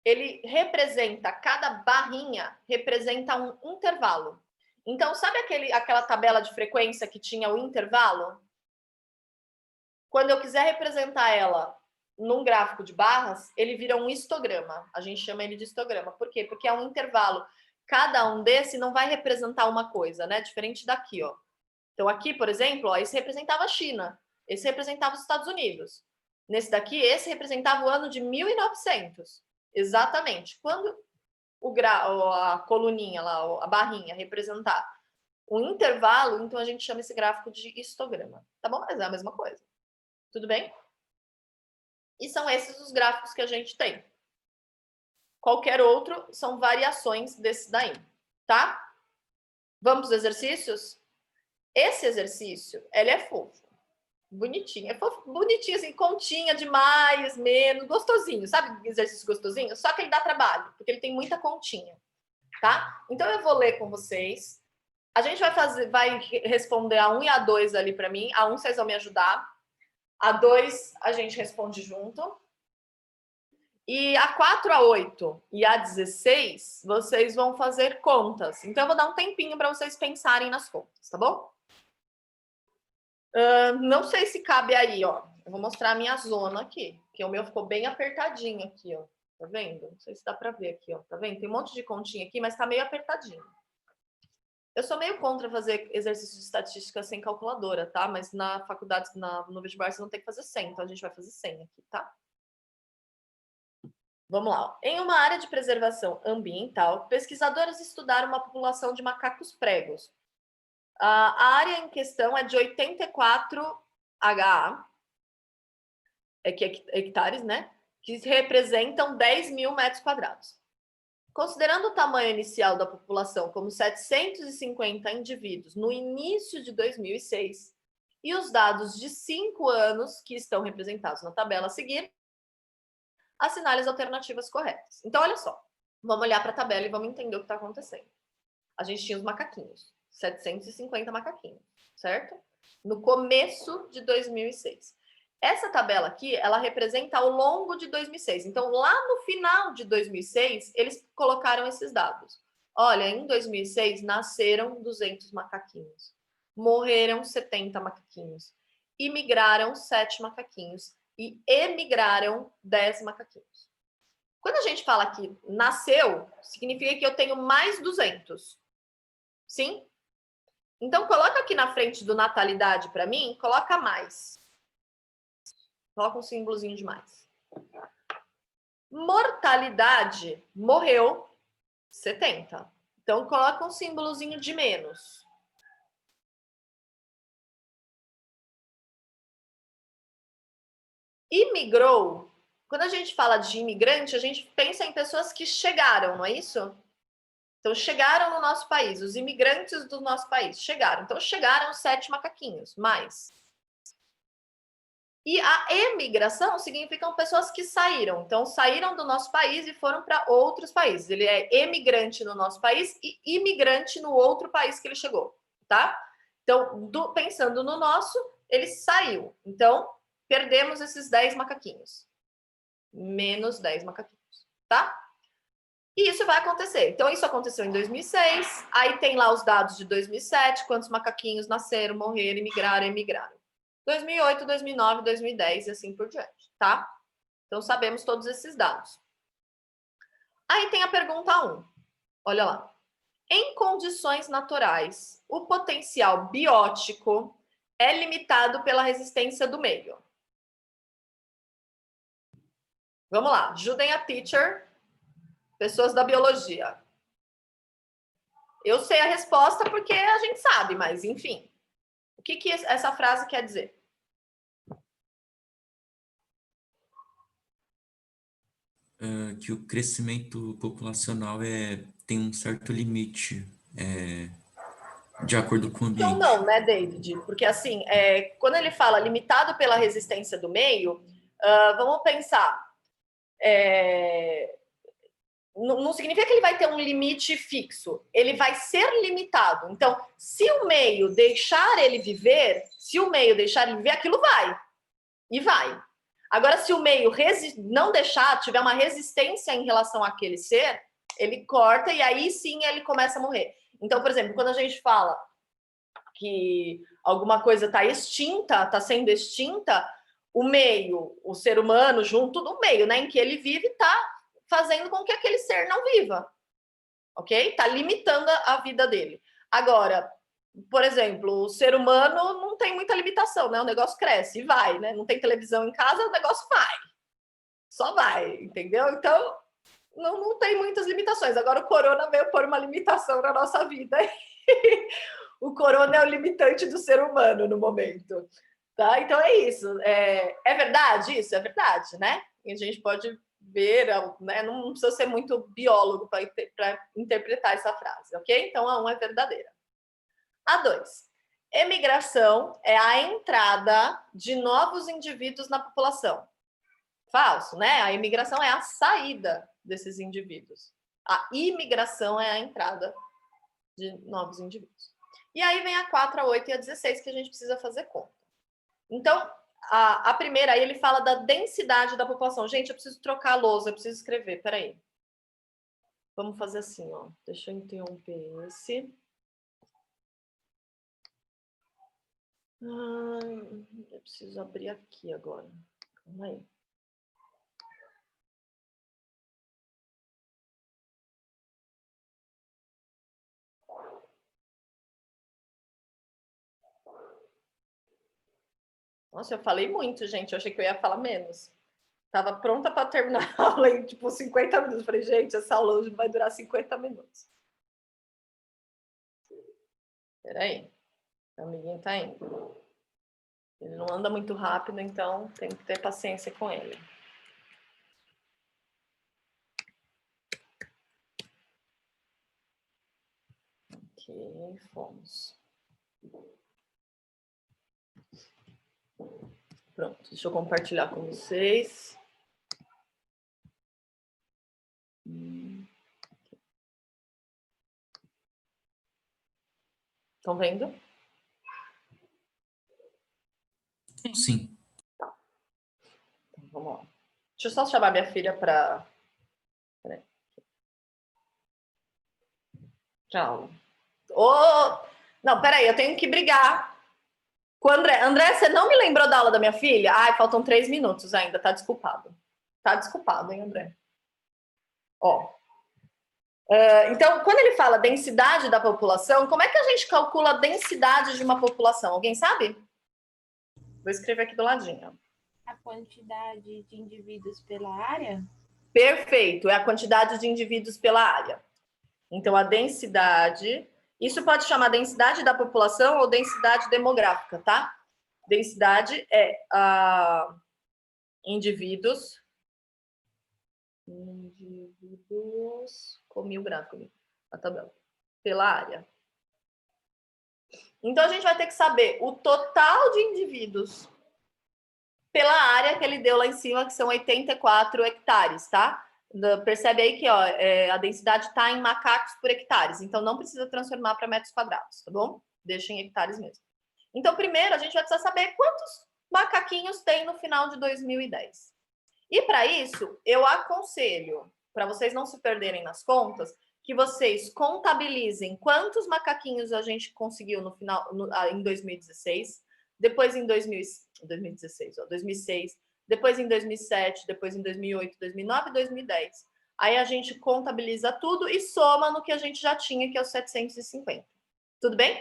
ele representa, cada barrinha representa um intervalo. Então, sabe aquela tabela de frequência que tinha o intervalo? Quando eu quiser representar ela num gráfico de barras, ele vira um histograma. A gente chama ele de histograma. Por quê? Porque é um intervalo. Cada um desse não vai representar uma coisa, né? Diferente daqui, ó. Então, aqui, por exemplo, ó, esse representava a China. Esse representava os Estados Unidos. Nesse daqui, esse representava o ano de 1900. Exatamente. Quando a coluninha lá, a barrinha, representar um intervalo, então a gente chama esse gráfico de histograma. Tá bom? Mas é a mesma coisa. Tudo bem? E são esses os gráficos que a gente tem. Qualquer outro são variações desse daí, tá? Vamos para os exercícios? Esse exercício, ele é fofo. Bonitinho. É fofo, bonitinho, assim, continha demais, menos, gostosinho. Sabe exercício gostosinho? Só que ele dá trabalho, porque ele tem muita continha, tá? Então eu vou ler com vocês. A gente vai responder a 1 e a 2 ali para mim. A 1 vocês vão me ajudar. A 2 a gente responde junto. E a 4, a 8 e a 16, vocês vão fazer contas. Então, eu vou dar um tempinho para vocês pensarem nas contas, tá bom? Não sei se cabe aí, ó. Eu vou mostrar a minha zona aqui, que o meu ficou bem apertadinho aqui, ó. Tá vendo? Não sei se dá para ver aqui, ó. Tá vendo? Tem um monte de continha aqui, mas tá meio apertadinho. Eu sou meio contra fazer exercício de estatística sem calculadora, tá? Mas na faculdade, no vestibular, você não tem que fazer 100, então a gente vai fazer 100 aqui, tá? Vamos lá. Em uma área de preservação ambiental, pesquisadores estudaram uma população de macacos pregos. A área em questão é de 84 HA, hectares, né? Que representam 10.000 metros quadrados. Considerando o tamanho inicial da população como 750 indivíduos no início de 2006 e os dados de 5 anos que estão representados na tabela a seguir, assinale as alternativas corretas. Então, olha só. Vamos olhar para a tabela e vamos entender o que está acontecendo. A gente tinha os macaquinhos. 750 macaquinhos, certo? No começo de 2006. Essa tabela aqui, ela representa ao longo de 2006. Então, lá no final de 2006, eles colocaram esses dados. Olha, em 2006, nasceram 200 macaquinhos. Morreram 70 macaquinhos. Imigraram 7 macaquinhos. E emigraram 10 macaquinhos. Quando a gente fala que nasceu, significa que eu tenho mais 200. Sim? Então, coloca aqui na frente do natalidade para mim, coloca mais. Coloca um símbolozinho de mais. Mortalidade, morreu 70. Então, coloca um símbolozinho de menos. Imigrou, quando a gente fala de imigrante, a gente pensa em pessoas que chegaram, não é isso? Então, chegaram no nosso país, os imigrantes do nosso país chegaram. Então, chegaram 7 macaquinhos, mais. E a emigração significam pessoas que saíram. Então, saíram do nosso país e foram para outros países. Ele é emigrante no nosso país e imigrante no outro país que ele chegou, tá? Então, pensando no nosso, ele saiu. Então, perdemos esses 10 macaquinhos. Menos 10 macaquinhos, tá? E isso vai acontecer. Então, isso aconteceu em 2006. Aí tem lá os dados de 2007, quantos macaquinhos nasceram, morreram, imigraram, emigraram. 2008, 2009, 2010 e assim por diante, tá? Então, sabemos todos esses dados. Aí tem a pergunta 1. Olha lá. Em condições naturais, o potencial biótico é limitado pela resistência do meio. Vamos lá. Ajudem a teacher. Pessoas da biologia. Eu sei a resposta porque a gente sabe, mas enfim. O que essa frase quer dizer? Que o crescimento populacional tem um certo limite De acordo com o Então ambiente. não, né, David? Porque assim, quando ele fala limitado pela resistência do meio, vamos pensar. Não significa que ele vai ter um limite fixo, ele vai ser limitado. Então, se o meio deixar ele viver, aquilo vai. E vai. Agora, se o meio não deixar, tiver uma resistência em relação àquele ser, ele corta e aí sim ele começa a morrer. Então, por exemplo, quando a gente fala que alguma coisa está extinta, está sendo extinta, o meio, o ser humano junto do meio, né, em que ele vive, está fazendo com que aquele ser não viva, ok? Está limitando a vida dele. Agora, por exemplo, o ser humano não tem muita limitação, né? O negócio cresce e vai, né? Não tem televisão em casa, o negócio vai. Só vai, entendeu? Então, não tem muitas limitações. Agora, o corona veio pôr uma limitação na nossa vida. O corona é o limitante do ser humano no momento. Tá? Então, é isso. É verdade isso? É verdade, né? E a gente pode ver, né? Não precisa ser muito biólogo para interpretar essa frase, ok? Então, a 1 é verdadeira. A 2. Emigração é a entrada de novos indivíduos na população. Falso, né? A imigração é a saída desses indivíduos. A imigração é a entrada de novos indivíduos. E aí vem a 4, a 8 e a 16 que a gente precisa fazer conta. Então, a primeira, aí ele fala da densidade da população. Gente, eu preciso trocar a lousa, eu preciso escrever, peraí. Vamos fazer assim, ó. Deixa eu interromper esse. Eu preciso abrir aqui agora. Calma aí. Nossa, eu falei muito, gente. Eu achei que eu ia falar menos. Tava pronta para terminar a aula em, tipo, 50 minutos. Falei, gente, essa aula hoje vai durar 50 minutos. Peraí. O amiguinho tá indo. Ele não anda muito rápido, então tem que ter paciência com ele. Ok, fomos. Pronto, deixa eu compartilhar com vocês. Estão vendo? Sim. Tá. Então, vamos lá. Deixa eu só chamar minha filha para... Tchau. Não, peraí, eu tenho que brigar com o André. André, você não me lembrou da aula da minha filha? Ai, faltam 3 minutos ainda, tá desculpado. Tá desculpado, hein, André? Ó. Então, quando ele fala densidade da população, como é que a gente calcula a densidade de uma população? Alguém sabe? Vou escrever aqui do ladinho. A quantidade de indivíduos pela área? Perfeito, é a quantidade de indivíduos pela área. Então, a densidade... Isso pode chamar densidade da população ou densidade demográfica, tá? Densidade é indivíduos... Comi o gráfico, a tabela. Pela área. Então, a gente vai ter que saber o total de indivíduos pela área que ele deu lá em cima, que são 84 hectares, tá? Percebe aí que ó, a densidade está em macacos por hectares, então não precisa transformar para metros quadrados, tá bom? Deixa em hectares mesmo. Então, primeiro, a gente vai precisar saber quantos macaquinhos tem no final de 2010. E para isso, eu aconselho, para vocês não se perderem nas contas, que vocês contabilizem quantos macaquinhos a gente conseguiu no final, em 2016, depois em 2016, 2006, depois em 2007, depois em 2008, 2009 e 2010. Aí a gente contabiliza tudo e soma no que a gente já tinha, que é os 750. Tudo bem?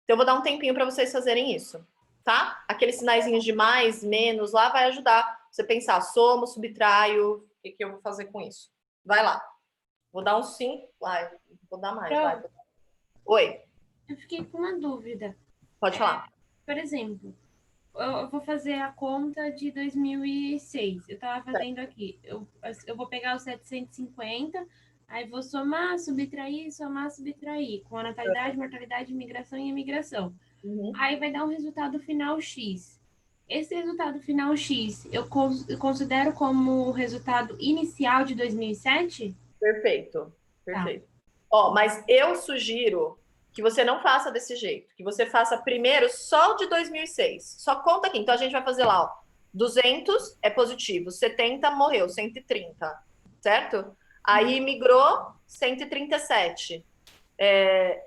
Então eu vou dar um tempinho para vocês fazerem isso, tá? Aqueles sinaizinhos de mais, menos, lá vai ajudar você pensar, somo, subtraio, o que eu vou fazer com isso? Vai lá. Vou dar um 5. Vou dar mais. Vai. Oi. Eu fiquei com uma dúvida. Pode falar. Por exemplo, eu vou fazer a conta de 2006. Eu estava fazendo aqui. Eu vou pegar os 750, Aí vou somar, subtrair, com a natalidade, mortalidade, imigração e imigração. Uhum. Aí vai dar um resultado final X. Esse resultado final X, eu considero como o resultado inicial de 2007? Perfeito, perfeito. Ó, mas eu sugiro que você não faça desse jeito, que você faça primeiro só o de 2006. Só conta aqui. Então a gente vai fazer lá, ó, 200 é positivo, 70 morreu, 130, certo? Aí migrou 137.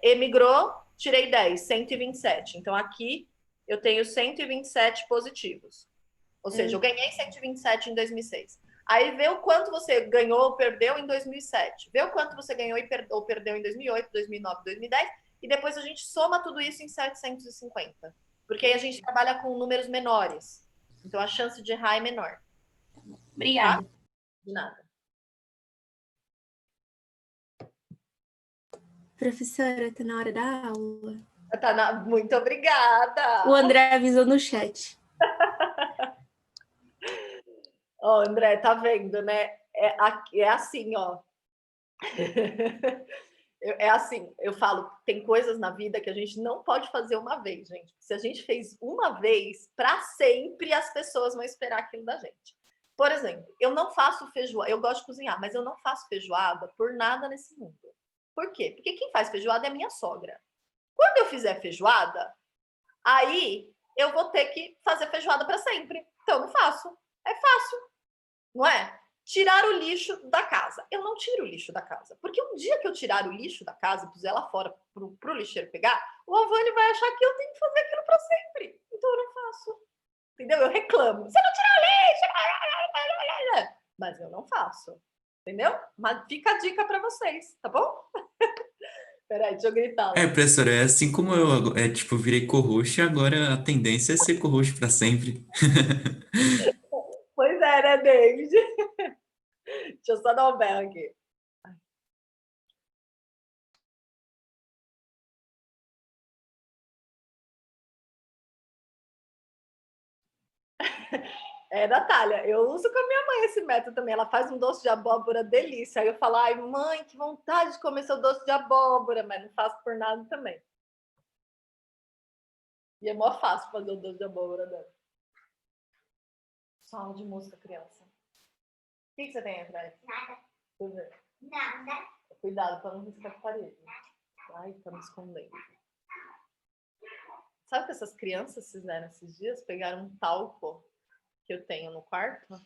Emigrou, tirei 10, 127. Então aqui eu tenho 127 positivos. Ou seja, eu ganhei 127 em 2006. Aí vê o quanto você ganhou ou perdeu em 2007. Vê o quanto você ganhou ou perdeu em 2008, 2009, 2010. E depois a gente soma tudo isso em 750. Porque aí a gente trabalha com números menores. Então a chance de errar é menor. Obrigada. Tá? De nada. Professora, tá na hora da aula. Muito obrigada. O André avisou no chat. Ó, André, tá vendo, né? É assim, ó. É assim, eu falo, tem coisas na vida que a gente não pode fazer uma vez, gente. Se a gente fez uma vez, para sempre as pessoas vão esperar aquilo da gente. Por exemplo, eu não faço feijoada, eu gosto de cozinhar, mas eu não faço feijoada por nada nesse mundo. Por quê? Porque quem faz feijoada é a minha sogra. Quando eu fizer feijoada, aí eu vou ter que fazer feijoada para sempre. Então eu não faço. É fácil, não é? Tirar o lixo da casa. Eu não tiro o lixo da casa. Porque um dia que eu tirar o lixo da casa e puser lá fora pro lixeiro pegar, o Avani vai achar que eu tenho que fazer aquilo para sempre. Então eu não faço. Entendeu? Eu reclamo. Você não tirou o lixo! Mas eu não faço. Entendeu? Mas fica a dica para vocês, tá bom? Peraí, deixa eu gritar. Professora, é assim como eu, tipo, virei co-host, agora a tendência é ser co-host para sempre. Pois é, né, David? Deixa eu só dar um berro aqui. Natália, eu uso com a minha mãe esse método também. Ela faz um doce de abóbora delícia. Aí eu falo, ai, mãe, que vontade de comer seu doce de abóbora, mas não faço por nada também. E é mó fácil fazer o doce de abóbora dela. Som de música, criança. O que você tem aí atrás? Nada. Nada. Cuidado para não riscar a parede. Ai, tá me escondendo. Sabe o que essas crianças fizeram esses dias? Pegaram um talco que eu tenho no quarto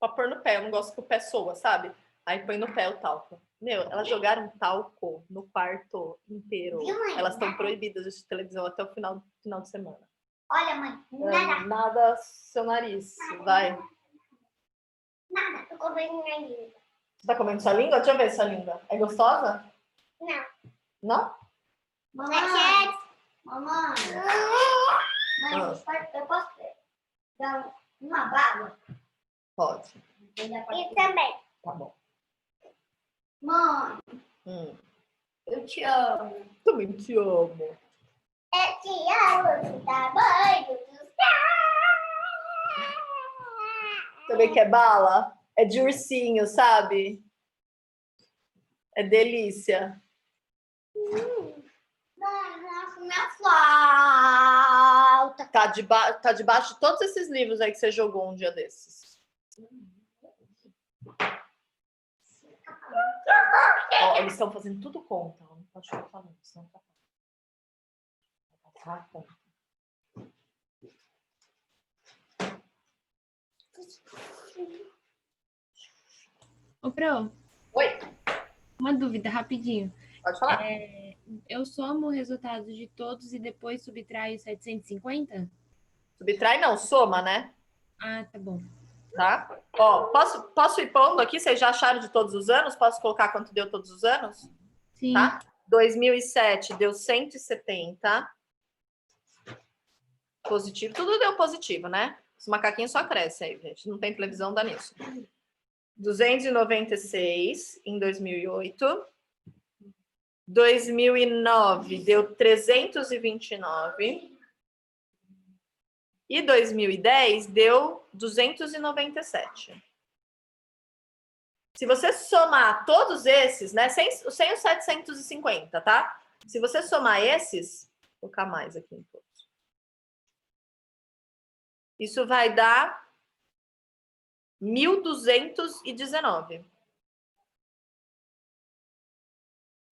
pra pôr no pé. Eu não gosto que o pé soa, sabe? Aí põe no pé o talco. Meu, elas jogaram talco no quarto inteiro. Elas estão proibidas de assistir televisão até o final de semana. Olha, mãe, nada. Nada seu nariz. Vai. Nada. Tô comendo minha língua. Você tá comendo sua língua? Deixa eu ver sua língua. É gostosa? Não. Não? Mamãe. Mamãe. Mãe, eu posso dar uma bala? Pode. E também. Tá bom. Mãe, eu te amo. Também te amo. Eu te amo do tamanho do céu. Também quer bala? É de ursinho, sabe? É delícia. Nossa, minha flauta. Tá debaixo de todos esses livros aí que você jogou um dia desses. Ó, eles estão fazendo tudo conta. Não pode ficar falando, senão tá. Tá conta. Ô, Pro, Oi, uma dúvida, rapidinho. pode falar. Eu somo o resultado de todos e depois subtraio 750? Subtrai não, soma, né? Ah, tá bom. Tá? Ó, posso ir pondo aqui? Vocês já acharam de todos os anos? Posso colocar quanto deu todos os anos? Sim. Tá? 2007 deu 170. Positivo. Tudo deu positivo, né? Os macaquinhos só crescem aí, gente. Não tem televisão, dá nisso. 296 em 2008. 2009 deu 329. E 2010 deu 297. Se você somar todos esses, né, sem os 750, tá? Se você somar esses, vou colocar mais aqui em todos. Isso vai dar 1.219.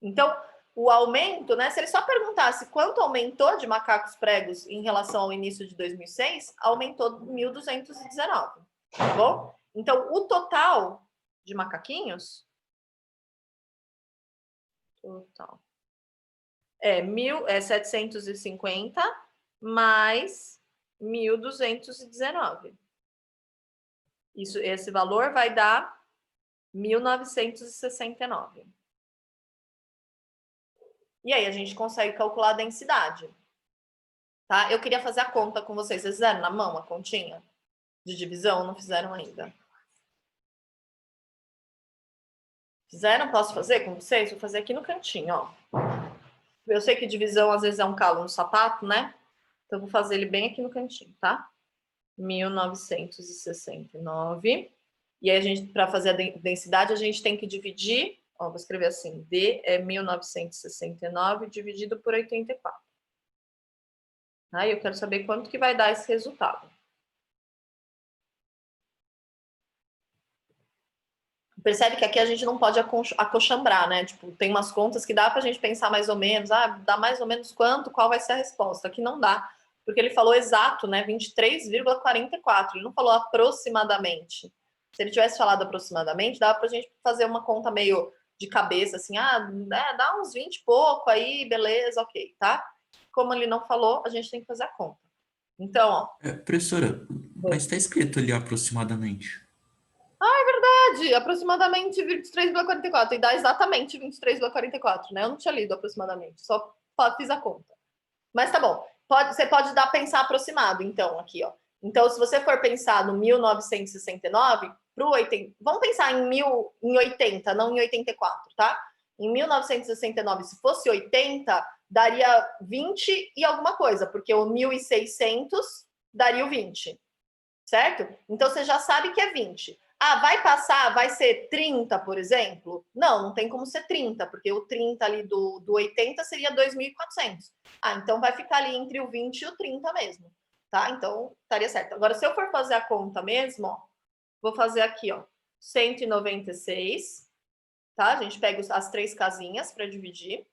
Então, o aumento, né? Se ele só perguntasse quanto aumentou de macacos pregos em relação ao início de 2006, aumentou 1.219, tá bom? Então, o total de macaquinhos é 750 mais 1.219. Esse valor vai dar 1.969. E aí a gente consegue calcular a densidade. Tá? Eu queria fazer a conta com vocês. Vocês fizeram na mão a continha de divisão? Não fizeram ainda? Fizeram? Posso fazer com vocês? Vou fazer aqui no cantinho, ó. Eu sei que divisão às vezes é um calo no sapato, né? Então, eu vou fazer ele bem aqui no cantinho, tá? 1969. E aí, a gente, para fazer a densidade, a gente tem que dividir. Ó, vou escrever assim: D é 1969 dividido por 84. Aí, eu quero saber quanto que vai dar esse resultado. Percebe que aqui a gente não pode acochambrar, né? Tipo, tem umas contas que dá pra gente pensar mais ou menos, dá mais ou menos quanto, qual vai ser a resposta. Aqui não dá, porque ele falou exato, né? 23,44. Ele não falou aproximadamente. Se ele tivesse falado aproximadamente, dava pra gente fazer uma conta meio de cabeça, assim, dá uns 20 e pouco aí, beleza, ok, tá? Como ele não falou, a gente tem que fazer a conta. Então, ó. Professora, mas tá escrito ali aproximadamente. Aproximadamente 23,44 e dá exatamente 23,44, né? Eu não tinha lido aproximadamente, só fiz a conta. Mas tá bom, você pode pensar aproximado, então, aqui, ó. Então, se você for pensar no 1969, pro 80, vamos pensar em 80, não em 84, tá? Em 1969, se fosse 80, daria 20 e alguma coisa, porque o 1600 daria o 20, certo? Então, você já sabe que é 20. Vai passar, vai ser 30, por exemplo? Não tem como ser 30, porque o 30 ali do 80 seria 2.400. Então vai ficar ali entre o 20 e o 30 mesmo, tá? Então, estaria certo. Agora, se eu for fazer a conta mesmo, ó, vou fazer aqui, ó, 196, tá? A gente pega as 3 casinhas para dividir.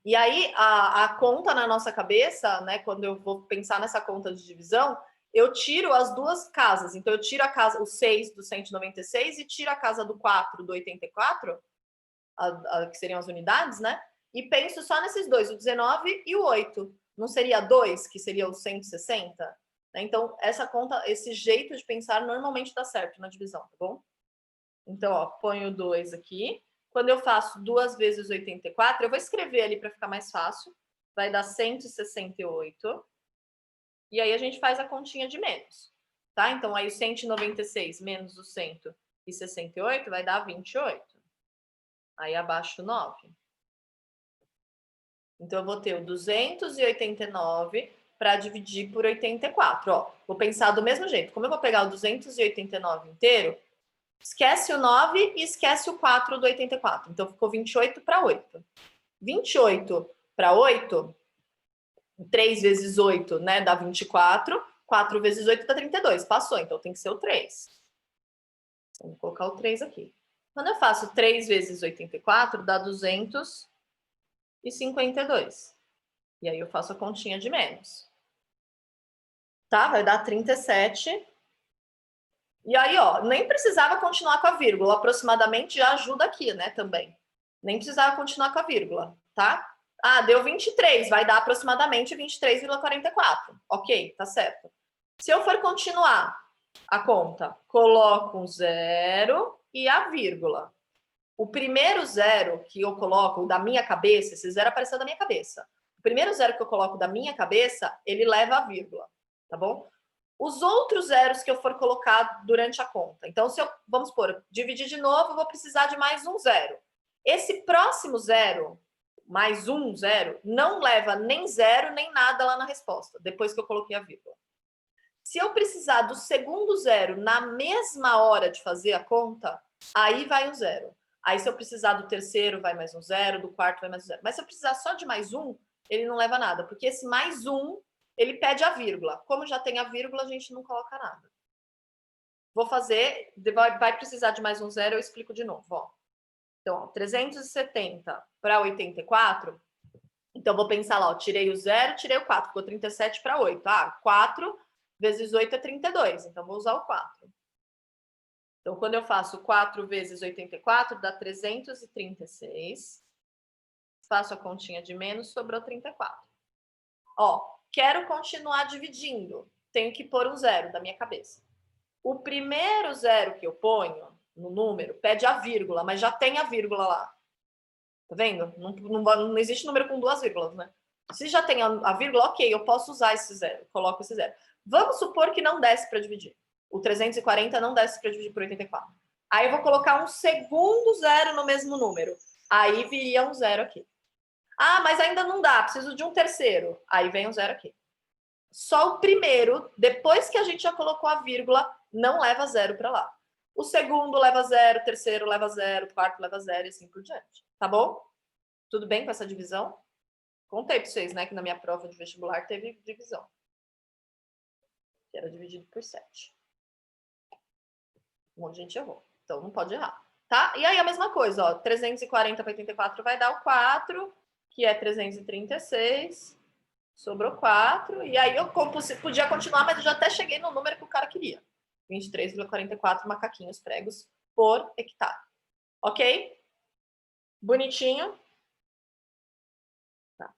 E aí, a conta na nossa cabeça, né, quando eu vou pensar nessa conta de divisão, eu tiro as 2 casas. Então, eu tiro a casa, o 6 do 196 e tiro a casa do 4 do 84, que seriam as unidades, né? E penso só nesses dois, o 19 e o 8. Não seria 2, que seria o 160? Né? Então, essa conta, esse jeito de pensar normalmente dá certo na divisão, tá bom? Então, ó, ponho 2 aqui. Quando eu faço 2 vezes 84, eu vou escrever ali para ficar mais fácil. Vai dar 168. E aí a gente faz a continha de menos, tá? Então, aí o 196 menos o 168 vai dar 28. Aí abaixo 9. Então, eu vou ter o 289 para dividir por 84. Ó, vou pensar do mesmo jeito. Como eu vou pegar o 289 inteiro, esquece o 9 e esquece o 4 do 84. Então, ficou 28 para 8. 28 para 8... 3 vezes 8, né, dá 24. 4 vezes 8 dá 32. Passou, então tem que ser o 3. Vou colocar o 3 aqui. Quando eu faço 3 vezes 84, dá 252. E aí eu faço a continha de menos. Tá? Vai dar 37. E aí, ó, nem precisava continuar com a vírgula. Aproximadamente já ajuda aqui, né, também. Nem precisava continuar com a vírgula, tá? Deu 23, vai dar aproximadamente 23,44. Ok, tá certo. Se eu for continuar a conta, coloco um 0 e a vírgula. O primeiro 0 que eu coloco da minha cabeça, esse 0 apareceu da minha cabeça. O primeiro 0 que eu coloco da minha cabeça, ele leva a vírgula, tá bom? Os outros zeros que eu for colocar durante a conta. Então, se eu, vamos supor, dividir de novo, eu vou precisar de mais um 0. Esse próximo 0... mais um 0, não leva nem 0, nem nada lá na resposta, depois que eu coloquei a vírgula. Se eu precisar do segundo 0 na mesma hora de fazer a conta, aí vai um zero. Aí se eu precisar do terceiro, vai mais um zero, do quarto vai mais um zero. Mas se eu precisar só de mais um, ele não leva nada, porque esse mais um, ele pede a vírgula. Como já tem a vírgula, a gente não coloca nada. Vou fazer, vai precisar de mais um zero, eu explico de novo, ó. Então, ó, 370 para 84, então vou pensar lá, ó, tirei o 0, tirei o 4, ficou 37 para 8. Ah, 4 vezes 8 é 32, então vou usar o 4. Então, quando eu faço 4 vezes 84, dá 336. Faço a continha de menos, sobrou 34. Ó, quero continuar dividindo. Tenho que pôr um zero da minha cabeça. O primeiro zero que eu ponho no número pede a vírgula, mas já tem a vírgula lá. Tá vendo? Não existe número com duas vírgulas, né? Se já tem a vírgula, ok, eu posso usar esse zero. Coloco esse zero. Vamos supor que não desse para dividir. O 340 não desse para dividir por 84. Aí eu vou colocar um segundo zero no mesmo número. Aí viria um zero aqui. Ah, mas ainda não dá, preciso de um terceiro. Aí vem um zero aqui. Só o primeiro, depois que a gente já colocou a vírgula, não leva zero para lá. O segundo leva zero, o terceiro leva zero, o quarto leva zero e assim por diante. Tá bom? Tudo bem com essa divisão? Contei para vocês, né, que na minha prova de vestibular teve divisão. Que era dividido por 7. Um monte de gente errou. Então não pode errar. Tá? E aí a mesma coisa, ó. 340 para 84 vai dar o 4, que é 336. Sobrou 4. E aí eu podia continuar, mas eu já até cheguei no número que o cara queria. 23,44 macaquinhos pregos por hectare. Ok? Bonitinho. Tá.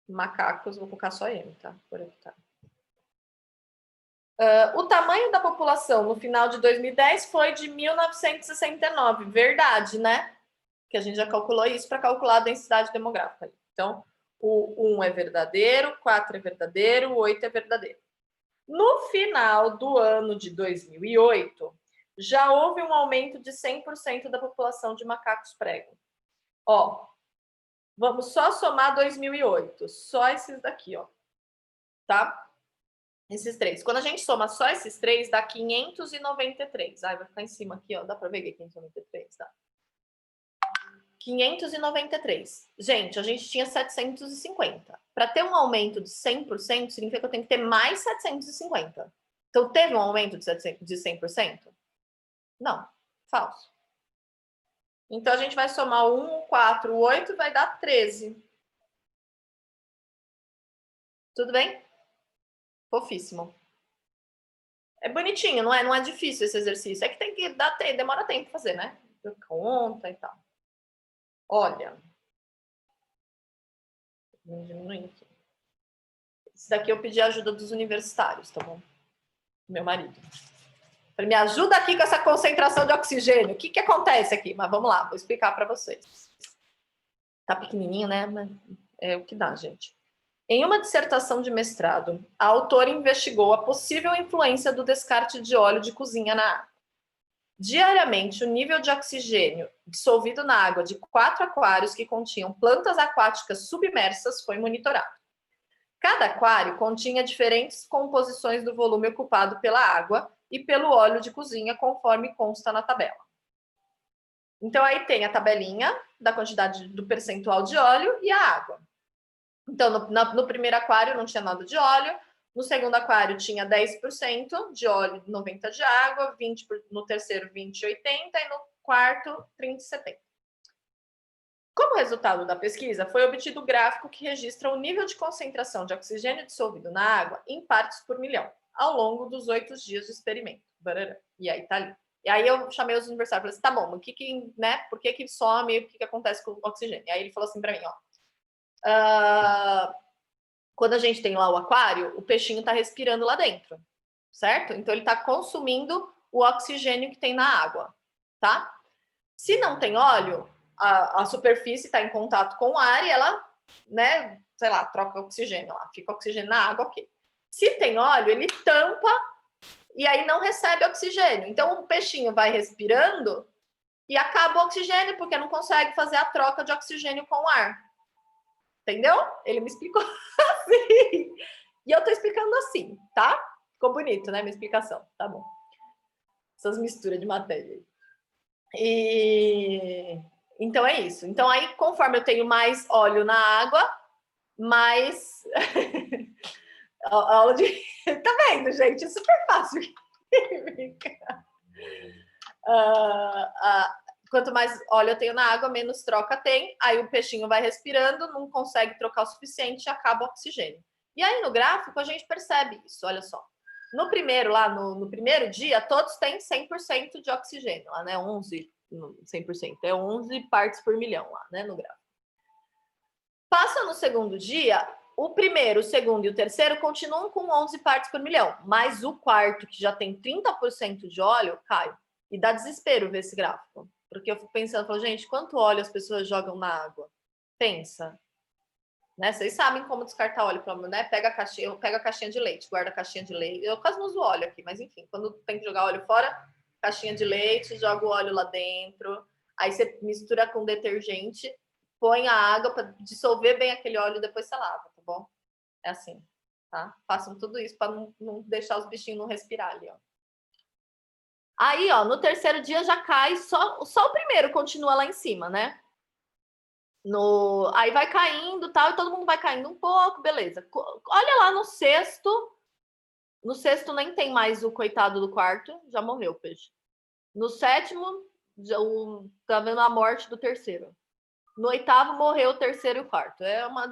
Macacos, vou colocar só M, tá? Por hectare. O tamanho da população no final de 2010 foi de 1969. Verdade, né? Que a gente já calculou isso para calcular a densidade demográfica. Então, o 1 é verdadeiro, 4 é verdadeiro, 8 é verdadeiro. No final do ano de 2008, já houve um aumento de 100% da população de macacos prego. Ó, vamos só somar 2008, só esses daqui, ó, tá? Esses três. Quando a gente soma só esses três, dá 593. Ai, vai ficar em cima aqui, ó, dá para ver que é 593, tá? 593. Gente, a gente tinha 750. Para ter um aumento de 100%, significa que eu tenho que ter mais 750. Então, teve um aumento de 100%? Não, falso. Então, a gente vai somar 1, 4, 8, vai dar 13. Tudo bem? Fofíssimo. É bonitinho, não é? Não é difícil esse exercício. É que tem que demora tempo para fazer, né? Conta e tal. Olha. Vou diminuir aqui. Esse daqui eu pedi a ajuda dos universitários, tá bom? Meu marido. Falei, me ajuda aqui com essa concentração de oxigênio. O que acontece aqui? Mas vamos lá, vou explicar para vocês. Tá pequenininho, né? Mas é o que dá, gente. Em uma dissertação de mestrado, a autora investigou a possível influência do descarte de óleo de cozinha na água. Diariamente, o nível de oxigênio dissolvido na água de 4 aquários que continham plantas aquáticas submersas foi monitorado. Cada aquário continha diferentes composições do volume ocupado pela água e pelo óleo de cozinha, conforme consta na tabela. Então, aí tem a tabelinha da quantidade do percentual de óleo e a água. Então, no primeiro aquário não tinha nada de óleo, no segundo aquário tinha 10% de óleo, 90% de água, 20%, no terceiro 20%, 80% e no quarto 30%, 70%. Como resultado da pesquisa, foi obtido o gráfico que registra o nível de concentração de oxigênio dissolvido na água em partes por milhão, ao longo dos 8 dias de experimento. E aí tá ali. E aí eu chamei os universitários e falei assim, tá bom, por que some, o que acontece com o oxigênio? E aí ele falou assim para mim, ó, quando a gente tem lá o aquário, o peixinho está respirando lá dentro, certo? Então ele está consumindo o oxigênio que tem na água, tá? Se não tem óleo, a superfície está em contato com o ar e ela, né, sei lá, troca oxigênio lá, fica oxigênio na água, ok. Se tem óleo, ele tampa e aí não recebe oxigênio. Então o peixinho vai respirando e acaba o oxigênio porque não consegue fazer a troca de oxigênio com o ar. Entendeu? Ele me explicou assim. E eu tô explicando assim, tá? Ficou bonito, né? Minha explicação. Tá bom. essas misturas de matéria. E então é isso. Então aí, conforme eu tenho mais óleo na água, mais a aula de tá vendo, gente? É super fácil. Quanto mais óleo eu tenho na água, menos troca tem. Aí o peixinho vai respirando, não consegue trocar o suficiente e acaba o oxigênio. E aí no gráfico a gente percebe isso, olha só. No primeiro, lá no primeiro dia, todos têm 100% de oxigênio, lá, né? 11, 100%, é 11 partes por milhão lá, né? No gráfico. Passa no segundo dia, o primeiro, o segundo e o terceiro continuam com 11 partes por milhão, mas o quarto, que já tem 30% de óleo, cai. E dá desespero ver esse gráfico. Porque eu fico pensando, falo, gente, quanto óleo as pessoas jogam na água? Pensa. Né? Vocês sabem como descartar óleo, né? Pega a caixinha de leite, guarda a caixinha de leite. Eu quase não uso óleo aqui, mas enfim, quando tem que jogar óleo fora, caixinha de leite, joga o óleo lá dentro. Aí você mistura com detergente, põe a água para dissolver bem aquele óleo e depois você lava, tá bom? É assim, tá? Façam tudo isso para não deixar os bichinhos não respirar ali, ó. Aí, ó, no terceiro dia já cai, só o primeiro continua lá em cima, né? Aí vai caindo tal, e todo mundo vai caindo um pouco, beleza. Olha lá no sexto nem tem mais o coitado do quarto, já morreu o peixe. No sétimo, tá vendo a morte do terceiro. No oitavo, morreu o terceiro e o quarto. É uma